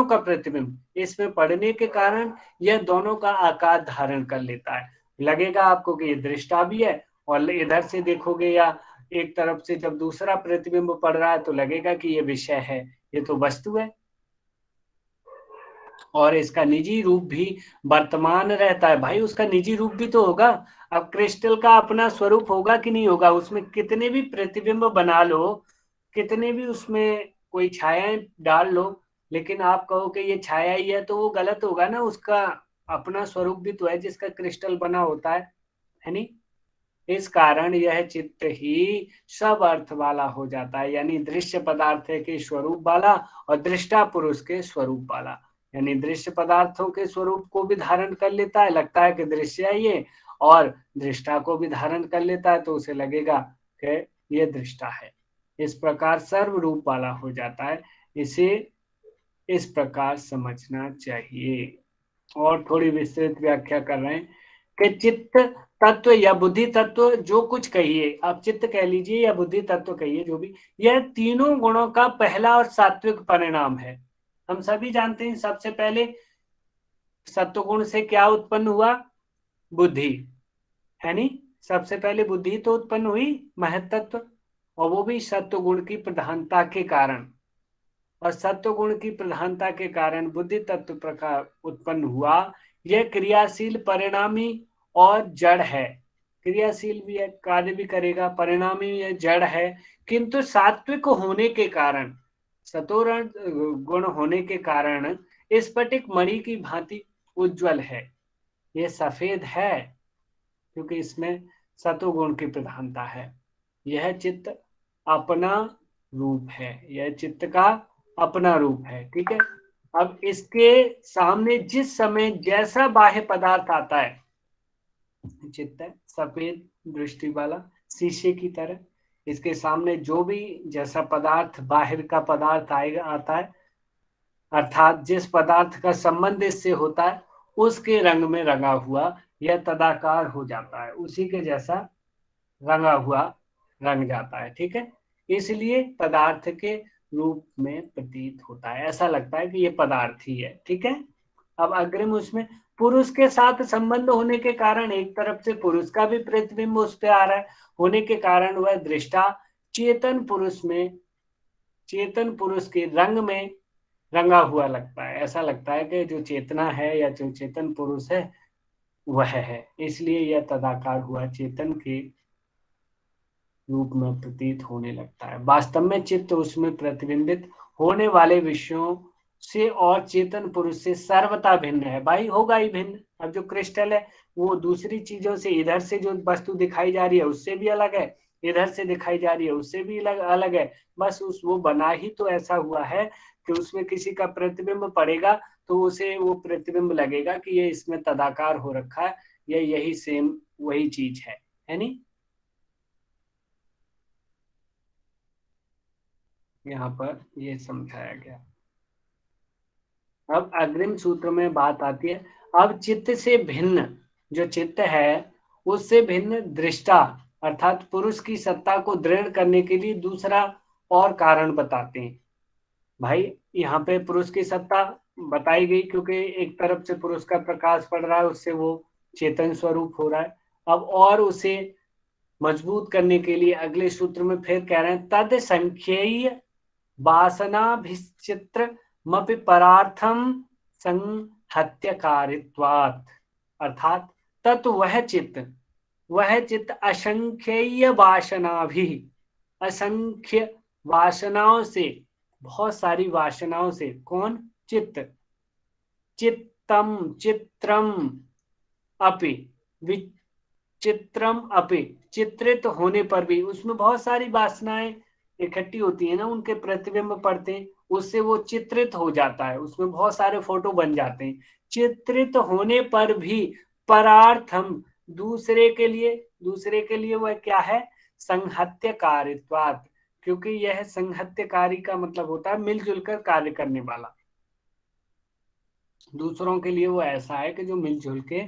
प्रतिबिंब इसमें पड़ने के कारण यह दोनों का आकार धारण कर लेता है। लगेगा आपको कि ये दृष्टा भी है, और इधर से देखोगे या एक तरफ से जब दूसरा प्रतिबिंब पड़ रहा है तो लगेगा कि ये विषय है, ये तो वस्तु है। और इसका निजी रूप भी वर्तमान रहता है, भाई उसका निजी रूप भी तो होगा। अब क्रिस्टल का अपना स्वरूप होगा कि नहीं होगा, उसमें कितने भी प्रतिबिंब बना लो, कितने भी उसमें कोई छायाएं डाल लो, लेकिन आप कहो कि ये छाया ही है तो वो गलत होगा ना, उसका अपना स्वरूप भी तो है जिसका क्रिस्टल बना होता है नहीं। इस कारण यह चित्त ही सब अर्थ वाला हो जाता है, यानी दृश्य पदार्थ के स्वरूप वाला और दृष्टा पुरुष के स्वरूप वाला। यानी दृश्य पदार्थों के स्वरूप को भी धारण कर लेता है, लगता है कि दृश्य है ये, और दृष्टा को भी धारण कर लेता है तो उसे लगेगा कि ये दृष्टा है। इस प्रकार सर्व रूप वाला हो जाता है। इसे इस प्रकार समझना चाहिए। और थोड़ी विस्तृत व्याख्या कर रहे हैं कि चित्त तत्व या बुद्धि तत्व, जो कुछ कहिए आप, चित्त कह लीजिए या बुद्धि तत्व कहिए, जो भी, यह तीनों गुणों का पहला और सात्विक परिणाम है। हम सभी जानते हैं सबसे पहले सत्वगुण से क्या उत्पन्न हुआ? बुद्धि, है नी? सबसे पहले बुद्धि तो उत्पन्न हुई, महत्त्व, और वो भी सत्वगुण की प्रधानता के कारण। और सत्वगुण की प्रधानता के कारण बुद्धि तत्व प्रकार उत्पन्न हुआ। यह क्रियाशील, परिणामी और जड़ है। क्रियाशील भी है, कार्य भी करेगा, परिणामी है, जड़ है। किंतु सात्विक होने के कारण, सतोरण गुण होने के कारण स्फटिक मणि की भांति उज्जवल है। यह सफेद है क्योंकि इसमें सतोगुण की प्रधानता है। यह चित्त अपना रूप है, यह चित्त का अपना रूप है। ठीक है। अब इसके सामने जिस समय जैसा बाह्य पदार्थ आता है, चित्त है सफेद दृष्टि वाला, शीशे की तरह, इसके सामने जो भी जैसा पदार्थ, बाहर का पदार्थ आएगा, आता है, अर्थात जिस पदार्थ का संबंध इससे होता है, उसके रंग में रंगा हुआ यह तदाकार हो जाता है, उसी के जैसा रंगा हुआ रंग जाता है। ठीक है। इसलिए पदार्थ के रूप में प्रतीत होता है, ऐसा लगता है कि ये पदार्थ ही है। ठीक है। अब अग्रिम उसमें पुरुष के साथ संबंध होने के कारण एक तरफ से पुरुष का भी प्रतिबिंब उस पर आ रहा है, होने के कारण वह दृष्टा चेतन पुरुष में, चेतन पुरुष के रंग में रंगा हुआ लगता है। ऐसा लगता है कि जो चेतना है या जो चेतन पुरुष है वह है, इसलिए यह तदाकार हुआ चेतन के रूप में प्रतीत होने लगता है। वास्तव में चित्त उसमें प्रतिबिंबित होने वाले विषयों से और चेतन पुरुष से सर्वथा भिन्न है। भाई होगा ही भिन्न। अब जो क्रिस्टल है वो दूसरी चीजों से, इधर से जो वस्तु दिखाई जा रही है उससे भी अलग है, इधर से दिखाई जा रही है उससे भी अलग है। बस वो बना ही तो ऐसा हुआ है कि उसमें किसी का प्रतिबिंब पड़ेगा तो उसे वो प्रतिबिंब लगेगा कि ये इसमें तदाकार हो रखा है, ये यही सेम वही चीज है नी? यहाँ पर ये समझाया गया। अब अग्रिम सूत्र में बात आती है, अब चित्त से भिन्न, जो चित्त है उससे भिन्न दृष्टा अर्थात पुरुष की सत्ता को दृढ़ करने के लिए दूसरा और कारण बताते हैं। भाई यहाँ पे पुरुष की सत्ता बताई गई क्योंकि एक तरफ से पुरुष का प्रकाश पड़ रहा है, उससे वो चेतन स्वरूप हो रहा है। अब और उसे मजबूत करने के लिए अगले सूत्र में फिर कह रहे हैं, तद संख्येय वासनाभिचित्र मपि परार्थम संहत्यकारित्वात्, अर्थात तत् वह चित्त असंख्येय वासना भी, असंख्य वासनाओं से, बहुत सारी वासनाओं से, कौन? चित्त, चित्तम चित्रम अपि, विचित्रम अपि, चित्रित होने पर भी, उसमें बहुत सारी वासनाएं इकट्ठी होती है ना, उनके प्रतिबिंब पड़ते हैं, उससे वो चित्रित हो जाता है, उसमें बहुत सारे फोटो बन जाते हैं। चित्रित होने पर भी परार्थम, दूसरे के लिए वह क्या है? संहत्यकारित्वात्, क्योंकि यह संहत्यकारी का मतलब होता है मिलजुल कर कार्य करने वाला। दूसरों के लिए वो ऐसा है कि जो मिलजुल के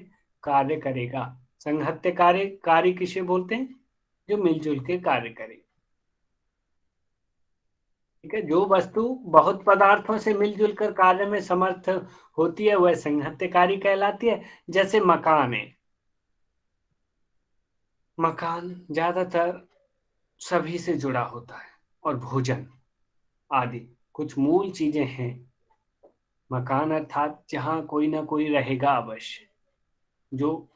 कार्य करेगा। संहत्यकारी किसे बोलते हैं? जो मिलजुल के कार्य करे। ठीक है। जो वस्तु बहुत पदार्थों से मिलजुल कर कार्य में समर्थ होती है वह संहत्यकारी कहलाती है। जैसे मकान है, मकान ज्यादातर सभी से जुड़ा होता है, और भोजन आदि कुछ मूल चीजें हैं। मकान अर्थात जहां कोई ना कोई रहेगा अवश्य, जो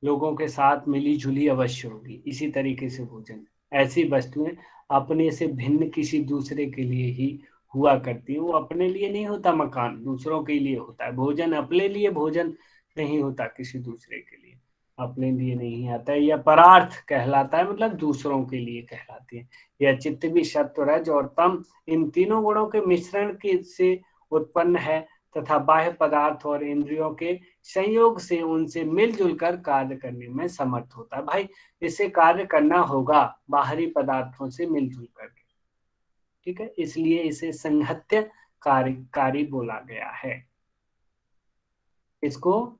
लोगों के साथ मिली जुली अवश्य होगी। इसी तरीके से भोजन, ऐसी वस्तुएं अपने से भिन्न किसी दूसरे के लिए ही हुआ करती है। वो अपने लिए नहीं होता, मकान दूसरों के लिए होता है। भोजन अपने लिए भोजन नहीं होता, किसी दूसरे के लिए। अपने लिए नहीं आता है। यह परार्थ कहलाता है, मतलब दूसरों के लिए कहलाती है। यह चित्त भी सत्व रज और तम इन तीनों गुणों के मिश्रण के से उत्पन्न है तथा बाह्य पदार्थ और इंद्रियों के संयोग से उनसे मिलजुल कर कार्य करने में समर्थ होता है। भाई इसे कार्य करना होगा बाहरी पदार्थों से मिलजुल करके, ठीक है, इसलिए इसे संहत्य कार्यकारी बोला गया है। इसको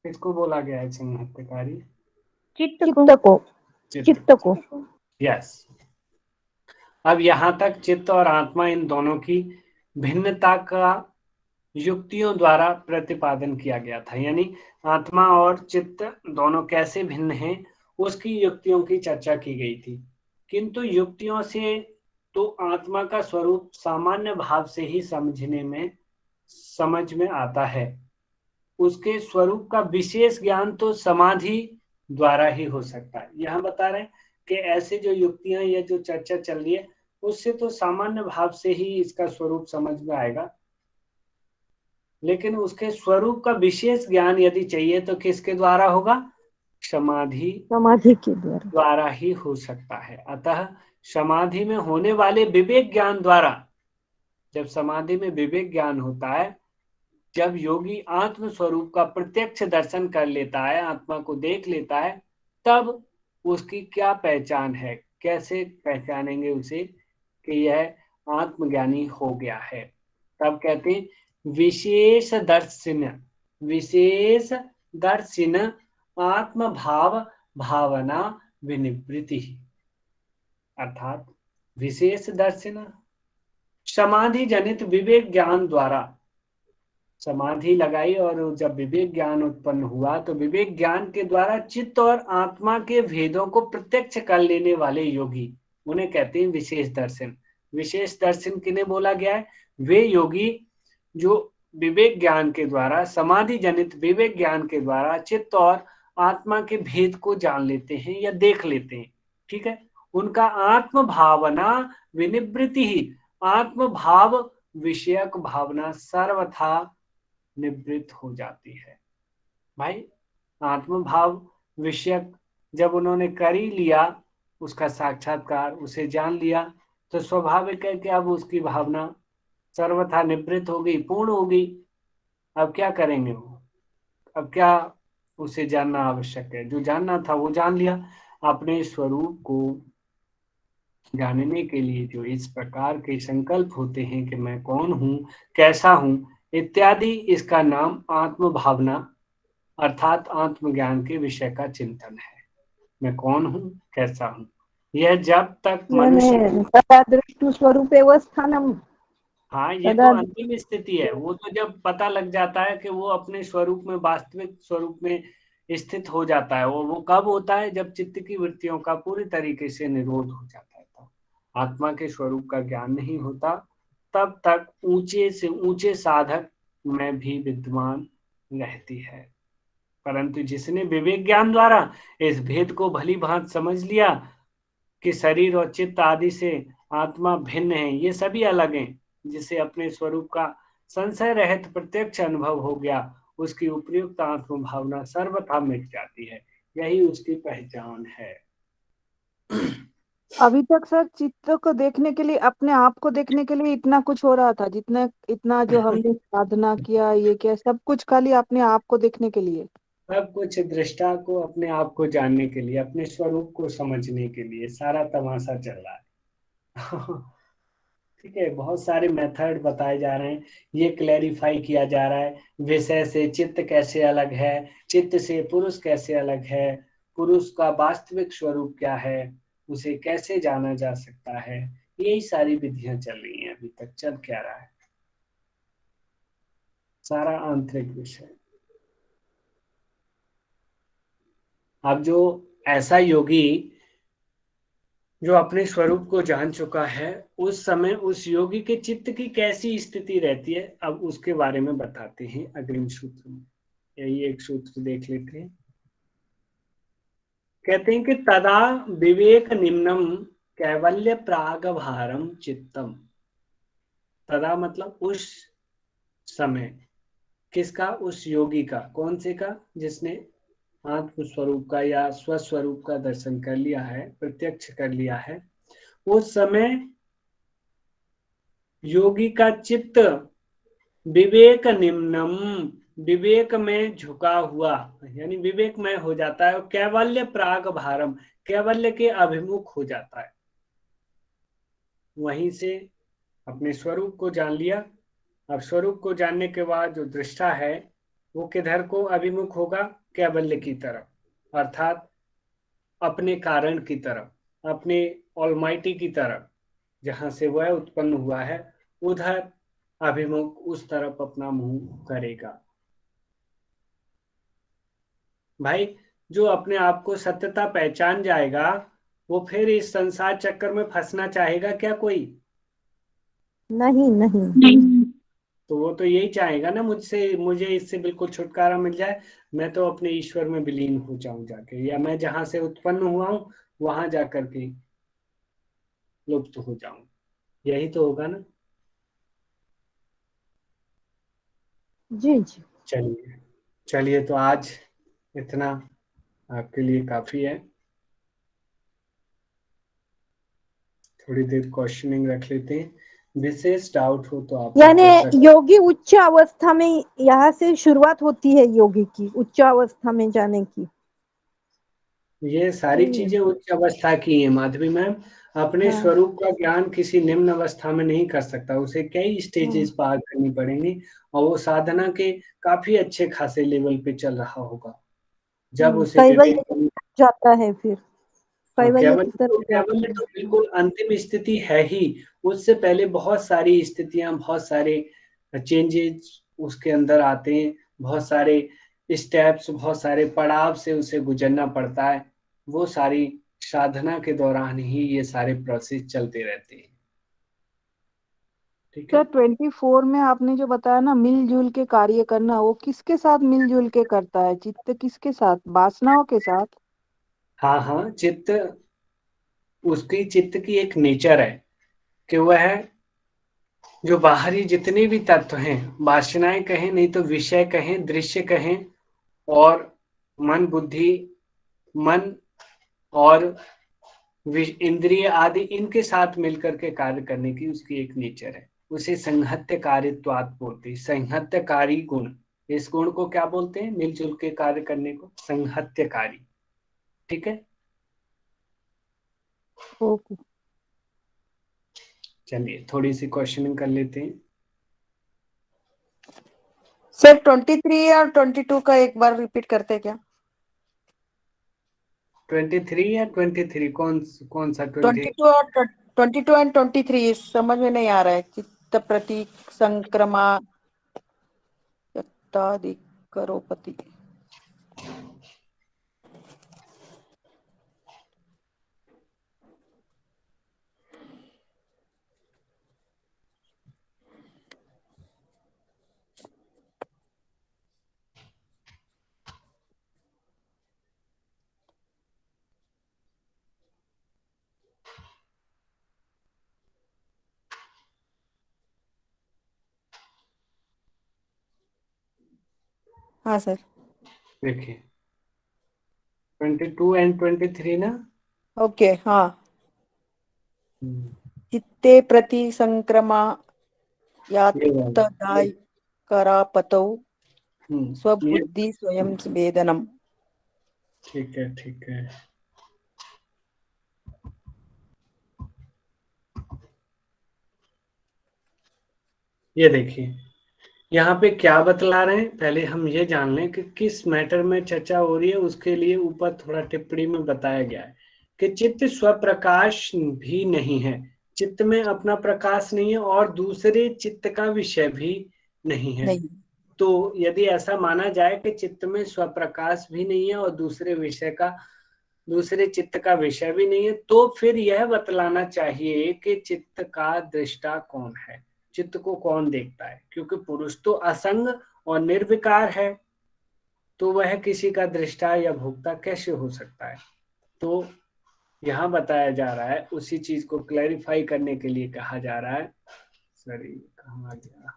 बोला गया है संहत्यकारी, चित्त को। यस। अब यहां तक चित्त और आत्मा इन दोनों की भिन्नता का युक्तियों द्वारा प्रतिपादन किया गया था, यानी आत्मा और चित्त दोनों कैसे भिन्न हैं उसकी युक्तियों की चर्चा की गई थी। किंतु युक्तियों से तो आत्मा का स्वरूप सामान्य भाव से ही समझ में आता है। उसके स्वरूप का विशेष ज्ञान तो समाधि द्वारा ही हो सकता है। यहां बता रहे हैं कि ऐसे जो युक्तियां या जो चर्चा चल रही है उससे तो सामान्य भाव से ही इसका स्वरूप समझ में आएगा, लेकिन उसके स्वरूप का विशेष ज्ञान यदि चाहिए तो किसके द्वारा होगा? समाधि के द्वारा ही हो सकता है। अतः समाधि में होने वाले विवेक ज्ञान द्वारा, जब समाधि में विवेक ज्ञान होता है, जब योगी आत्म स्वरूप का प्रत्यक्ष दर्शन कर लेता है, आत्मा को देख लेता है, तब उसकी क्या पहचान है, कैसे पहचानेंगे उसे कि यह आत्मज्ञानी हो गया है? तब कहते हैं विशेष दर्शन आत्म भाव भावना विनिवृत्ति, अर्थात विशेष दर्शन समाधि जनित विवेक ज्ञान द्वारा समाधि लगाई और जब विवेक ज्ञान उत्पन्न हुआ तो विवेक ज्ञान के द्वारा चित्त और आत्मा के भेदों को प्रत्यक्ष कर लेने वाले योगी, उन्हें कहते हैं विशेष दर्शन। विशेष दर्शन किन्हें बोला गया है? वे योगी जो विवेक ज्ञान के द्वारा, समाधि जनित विवेक ज्ञान के द्वारा चित्त और आत्मा के भेद को जान लेते हैं या देख लेते हैं, ठीक है। उनका आत्म भावना विनिवृत्ति ही, आत्म भाव विषयक भावना सर्वथा निवृत्त हो जाती है। भाई आत्म भाव विषयक जब उन्होंने कर ही लिया, उसका साक्षात्कार, उसे जान लिया, तो स्वाभाविक है कि अब उसकी भावना सर्वथा निवृत्त हो गई, पूर्ण हो गई। अब क्या करेंगे वो? अब क्या उसे जानना आवश्यक है? जो जानना था वो जान लिया। अपने स्वरूप को जानने के लिए जो इस प्रकार के संकल्प होते हैं कि मैं कौन हूँ, कैसा हूँ इत्यादि, इसका नाम आत्म भावना अर्थात आत्मज्ञान के विषय का चिंतन है। मैं कौन हूँ, कैसा हूँ, यह जब तक मनुष्य तदा दृष्टु स्वरूपे स्थानम, हाँ, ये तो अंतिम स्थिति है। वो तो जब पता लग जाता है कि वो अपने स्वरूप में, वास्तविक स्वरूप में स्थित हो जाता है। वो कब होता है? जब चित्त की वृत्तियों का पूरी तरीके से निरोध हो जाता है। तो आत्मा के स्वरूप का ज्ञान नहीं होता, तब तक ऊंचे से ऊंचे साधक में भी विद्यमान रहती है। परंतु जिसने विवेक ज्ञान द्वारा इस भेद को भली भांति समझ लिया कि शरीर और चित्त आदि से आत्मा भिन्न है, ये सभी अलग हैं, जिसे अपने स्वरूप का संशय रहित प्रत्यक्ष अनुभव हो गया, उसकी उपयुक्त आत्म भावना सर्वथा मिट जाती है। यही उसकी पहचान है। अभी तक सर चित्त को देखने के लिए, अपने आप को देखने के लिए इतना कुछ हो रहा था, इतना जो हमने साधना किया, ये क्या, सब कुछ खाली अपने आप को देखने के लिए, सब कुछ दृष्टा को अपने आप को जानने के लिए, अपने स्वरूप को समझने के लिए सारा तमाशा चल रहा है। ठीक है, बहुत सारे मेथड बताए जा रहे हैं, ये क्लैरिफाई किया जा रहा है विषय से चित्त कैसे अलग है, चित्त से पुरुष कैसे अलग है, पुरुष का वास्तविक स्वरूप क्या है, उसे कैसे जाना जा सकता है। यही सारी विधियां चल रही हैं। अभी तक चल क्या रहा है? सारा आंतरिक विषय। अब जो ऐसा योगी जो अपने स्वरूप को जान चुका है, उस समय उस योगी के चित्त की कैसी स्थिति रहती है, अब उसके बारे में बताते हैं अग्रिम सूत्र में। यही एक सूत्र देख लेते हैं। कहते हैं कि तदा विवेक निम्नम कैवल्य प्रागभारम चित्तम। तदा मतलब उस समय, किसका? उस योगी का। कौन से का? जिसने आत्म स्वरूप का या स्वस्वरूप का दर्शन कर लिया है, प्रत्यक्ष कर लिया है। उस समय योगी का चित्त विवेक निम्नम, विवेक में झुका हुआ, यानी विवेकमय हो जाता है, और कैवल्य प्राग भारम, कैवल्य के अभिमुख हो जाता है। वहीं से अपने स्वरूप को जान लिया। अब स्वरूप को जानने के बाद जो दृष्टा है वो किधर को अभिमुख होगा? कैवल्य की तरफ, अर्थात अपने कारण की तरफ, अपने ऑलमाइटी की तरफ, जहां से वह उत्पन्न हुआ है उधर अभिमुख, उस तरफ अपना मुंह करेगा। भाई, जो अपने आप को सत्यता पहचान जाएगा वो फिर इस संसार चक्कर में फंसना चाहेगा क्या कोई? नहीं नहीं। नहीं। तो वो तो यही चाहेगा ना, मुझे इससे बिल्कुल छुटकारा मिल जाए, मैं तो अपने ईश्वर में विलीन हो जाऊं जाके, या मैं जहां से उत्पन्न हुआ हूं वहां जाकर के लुप्त हो जाऊं। यही तो होगा ना। जी जी। चलिए चलिए, तो आज इतना आपके लिए काफी है। थोड़ी देर क्वेश्चनिंग रख लेते हैं, विशेष डाउट हो तो आप यानी पूछ सकते योगी उच्च अवस्था में, यहाँ से शुरुआत होती है योगी की उच्च अवस्था में जाने की। हैं। ये सारी सही है। चीजें उच्च अवस्था की हैं माधवी मैम। अपने हाँ। स्वरूप का ज्ञान किसी निम्न अवस्था में नहीं कर सकता, उसे कई स्टेजेस पार करनी पड़ेंगी, और वो साधना के काफी अच्छे खासे लेवल पे चल रहा होगा, जब उसे कैवल्य विवेक। जाता है फिर, हाँ, कैवल्य केवल की तो तरफ जाता केवल है। तो बिल्कुल अंतिम स्थिति है ही। उससे पहले बहुत सारी स्थितियां, बहुत सारे चेंजेस उसके अंदर आते हैं, बहुत सारे स्टेप्स, बहुत सारे पड़ाव से उसे गुजरना पड़ता है। वो सारी साधना के दौरान ही ये सारे प्रोसेस चलते रहते हैं। ठीक है। सर 24 में आपने जो बताया ना मिलजुल के कार्य करना, वो किसके साथ मिलजुल के करता है? चित्त किसके साथ? वासनाओं के साथ? हाँ हाँ, चित्त, उसकी चित्त की एक नेचर है कि वह जो बाहरी जितने भी तत्व हैं, वासनाएं कहें, नहीं तो विषय कहें, दृश्य कहें, और मन बुद्धि, मन और इंद्रिय आदि, इनके साथ मिलकर के कार्य करने की उसकी एक नेचर है। उसे संहत्य कारित्वात् बोलते हैं, संहत्यकारी गुण। इस गुण को क्या बोलते हैं? मिलजुल के कार्य करने को संहत्यकारी। ठीक है। ओके चलिए थोड़ी सी क्वेश्चनिंग कर लेते हैं। सर 23 और 22 का एक बार रिपीट करते क्या? 23 या 23? कौन सा 20? 22 और 22 एंड 23 समझ में नहीं आ रहा है। चित्त प्रति संक्रमा करोपति। हाँ सर। देखिए 22 एंड 23 ना। ओके हाँ। हम्म, चित्ते प्रति संक्रमा ये वाला। यातदाय करापतौ ये स्वबुद्धि स्वयं वेदनम। ठीक है, ठीक है। ये देखिए यहाँ पे क्या बतला रहे हैं, पहले हम ये जान लें कि किस मैटर में चर्चा हो रही है। उसके लिए ऊपर थोड़ा टिप्पणी में बताया गया है कि चित्त स्वप्रकाश भी नहीं है, चित्त में अपना प्रकाश नहीं है, और दूसरे चित्त का विषय भी नहीं है। नहीं। तो यदि ऐसा माना जाए कि चित्त में स्वप्रकाश भी नहीं है और दूसरे चित्त का विषय भी नहीं है, तो फिर यह बतलाना चाहिए कि चित्त का दृष्टा कौन है, चित्त को कौन देखता है। क्योंकि पुरुष तो असंग और निर्विकार है, तो वह किसी का दृष्टा या भोक्ता कैसे हो सकता है? तो यहाँ बताया जा रहा है, उसी चीज को क्लैरिफाई करने के लिए कहा जा रहा है। सॉरी, कहाँ आ गया?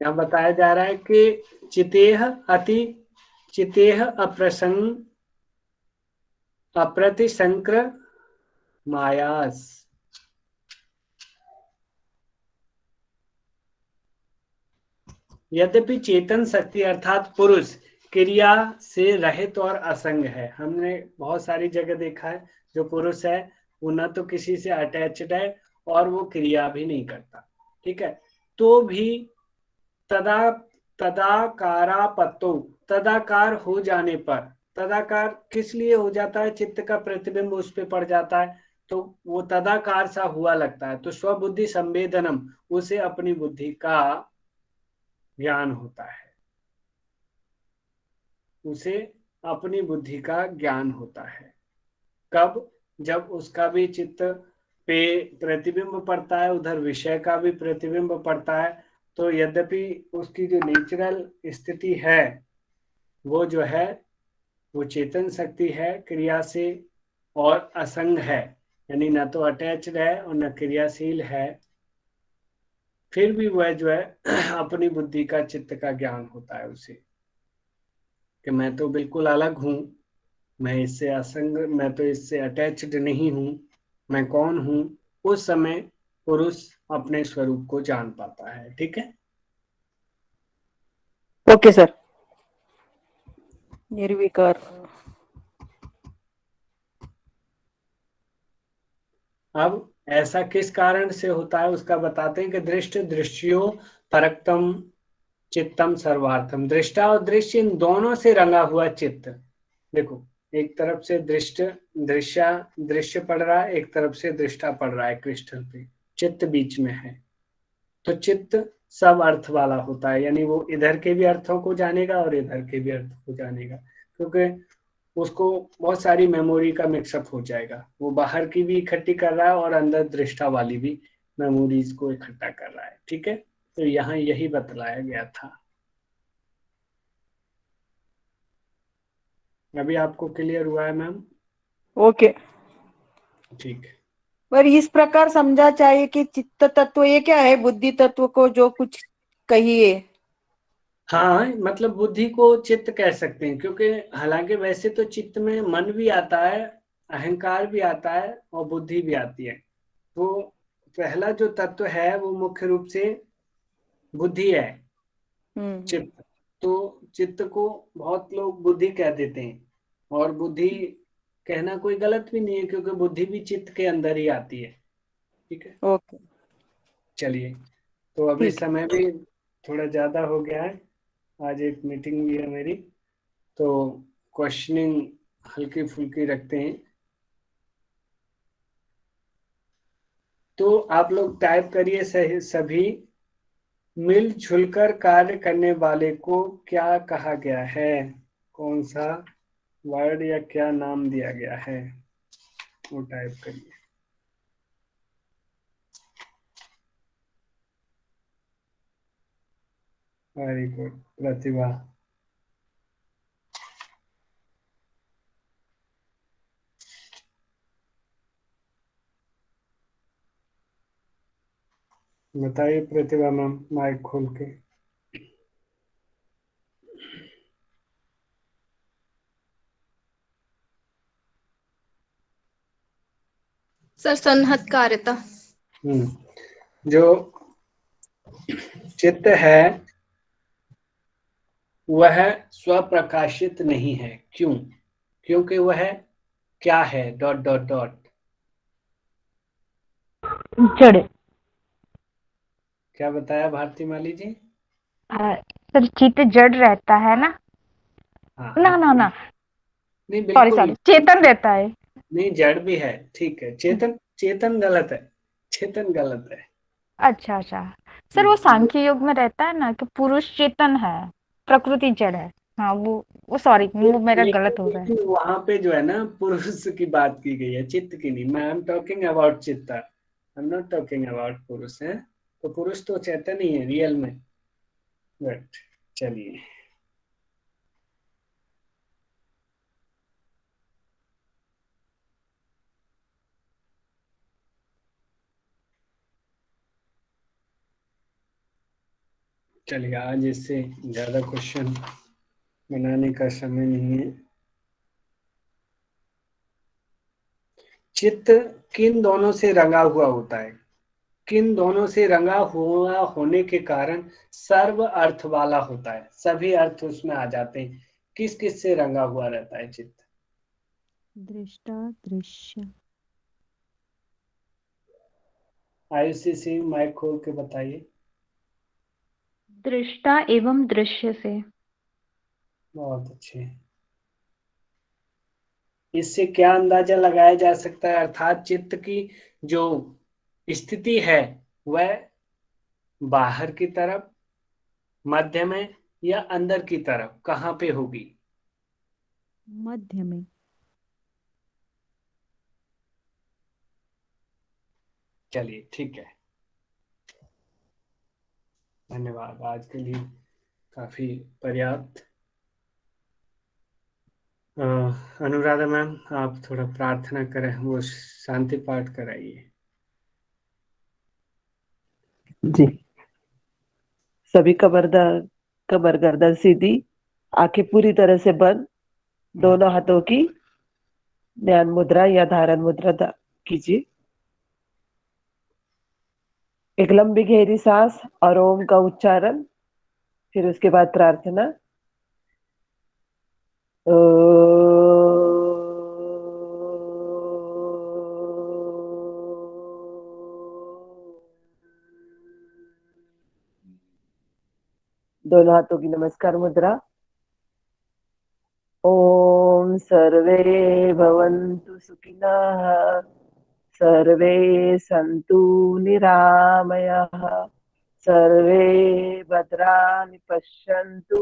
यहाँ बताया जा रहा है कि चितेह अति चितेह अप्रसंग अप्रतिसंक्र मायास। यद्यपि चेतन शक्ति अर्थात पुरुष क्रिया से रहित और असंग है। हमने बहुत सारी जगह देखा है जो पुरुष है वो न तो किसी से अटैच्ड है और वो क्रिया भी नहीं करता, ठीक है, तो भी तदा तदाकारापत्तो, तदाकार हो जाने पर, तदाकार किस लिए हो जाता है, चित्त का प्रतिबिंब उस पे पड़ जाता है तो वो तदाकार सा हुआ लगता है, तो स्वबुद्धि संवेदनम, उसे अपनी बुद्धि का ज्ञान होता है, उसे अपनी बुद्धि का ज्ञान होता है। कब? जब उसका भी चित्त पे प्रतिबिंब पड़ता है, उधर विषय का भी प्रतिबिंब पड़ता है, तो यद्यपि उसकी जो नेचुरल स्थिति है वो जो है वो चेतन शक्ति है क्रिया से और असंग है, यानी न तो अटैच्ड है और न क्रियाशील है, फिर भी वह जो है अपनी बुद्धि का चित्त का ज्ञान होता है उसे कि मैं तो बिल्कुल अलग हूं, मैं इससे असंग, मैं तो इससे अटैच्ड नहीं हूं, मैं कौन हूं। उस समय पुरुष अपने स्वरूप को जान पाता है। ठीक है, ओके सर। निर्विकार। अब ऐसा किस कारण से होता है उसका बताते हैं कि दृष्ट दृश्यो परक्तम चित्तम सर्वार्थम। दृष्टा और दृश्य इन दोनों से रंगा हुआ चित्त। देखो, एक तरफ से दृश्य पड़ रहा है, एक तरफ से दृष्टा पड़ रहा है क्रिस्टल पे, चित्त बीच में है, तो चित्त सब अर्थ वाला होता है, यानी वो इधर के भी अर्थों को जानेगा और इधर के भी अर्थ को जानेगा, क्योंकि उसको बहुत सारी मेमोरी का मिक्सअप हो जाएगा, वो बाहर की भी इकट्ठी कर रहा है और अंदर दृष्टा वाली भी मेमोरीज को इकट्ठा कर रहा है। ठीक है, तो यहाँ यही बतलाया गया था। अभी आपको क्लियर हुआ है मैम? ओके। ठीक है। पर इस प्रकार समझा चाहिए कि चित्त तत्व ये क्या है, बुद्धि तत्व को जो कुछ कहिए। हाँ, मतलब बुद्धि को चित्त कह सकते हैं, क्योंकि हालांकि वैसे तो चित्त में मन भी आता है, अहंकार भी आता है और बुद्धि भी आती है। तो पहला जो तत्व है वो मुख्य रूप से बुद्धि है, चित्त। तो चित्त को बहुत लोग बुद्धि कह देते हैं, और बुद्धि कहना कोई गलत भी नहीं है, क्योंकि बुद्धि भी चित्त के अंदर ही आती है। ठीक है, ओके। चलिए, तो अभी ठीक है। समय भी थोड़ा ज्यादा हो गया है, आज एक मीटिंग भी है मेरी, तो क्वेश्चनिंग हल्की फुल्की रखते हैं। तो आप लोग टाइप करिए सभी, मिलजुल कर कार्य करने वाले को क्या कहा गया है, कौन सा वर्ड या क्या नाम दिया गया है, वो टाइप करिए। वेरी गुड प्रतिभा। बताइए प्रतिभा मैम, माइक खोल के। सर संहत कार्यता। जो चित्त है वह स्वप्रकाशित नहीं है। क्यों? क्योंकि वह क्या है, डॉट डॉट डॉट। जड़। क्या बताया भारती माली जी? सर चित्त जड़ रहता है ना। हाँ ना ना ना, नहीं, सॉरी बिल्कुल सॉरी, चेतन रहता है। नहीं, जड़ भी है। ठीक है, चेतन, चेतन गलत है, चेतन गलत है। अच्छा अच्छा, सर वो सांख्य योग में रहता है ना कि पुरुष चेतन है, प्रकृति जड़ है। हाँ वो सॉरी, वो मेरा गलत हो रहा है। लेकिन वहां पे जो है ना पुरुष की बात की गई है, चित्त की नहीं। मैं आई एम टॉकिंग अबाउट चित्त, I am not talking about पुरुष है। तो पुरुष तो चेतन ही है रियल में। बट चलिए, चलिए, आज इससे ज्यादा क्वेश्चन बनाने का समय नहीं है। चित्त किन दोनों से रंगा हुआ होता है? किन दोनों से रंगा हुआ होने के कारण सर्व अर्थ वाला होता है, सभी अर्थ उसमें आ जाते हैं। किस किस से रंगा हुआ रहता है चित्त? दृष्टा दृश्य। आयुषी सिंह, माइक खोल के बताइए। दृष्टा एवं दृश्य से। बहुत अच्छे। इससे क्या अंदाजा लगाया जा सकता है, अर्थात चित्त की जो स्थिति है वह बाहर की तरफ, मध्य में या अंदर की तरफ, कहाँ पे होगी? मध्य में। चलिए ठीक है, धन्यवाद। आज के लिए काफी पर्याप्त। अनुराधा मैम, आप थोड़ा प्रार्थना करें, वो शांति पाठ कराइए। जी। सभी कमर गर्दन सीधी, आंखें पूरी तरह से बंद, दोनों हाथों की ध्यान मुद्रा या धारण मुद्रा कीजिए। एक लंबी गहरी सांस और ओम का उच्चारण, फिर उसके बाद प्रार्थना। दोनों हाथों की नमस्कार मुद्रा। ओम सर्वे भवन्तु सुखिनः, सर्वे सन्तु निरामयाः, सर्वे भद्राणि पश्यन्तु,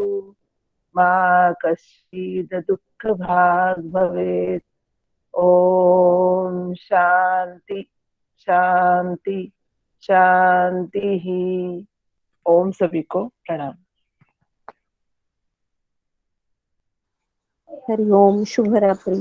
मा कश्चित् दुःखभाग् भवेत्। ओम शांति शांति शांति ही। ओम सभी को प्रणाम। हरि ओम, शुभ रात्रि।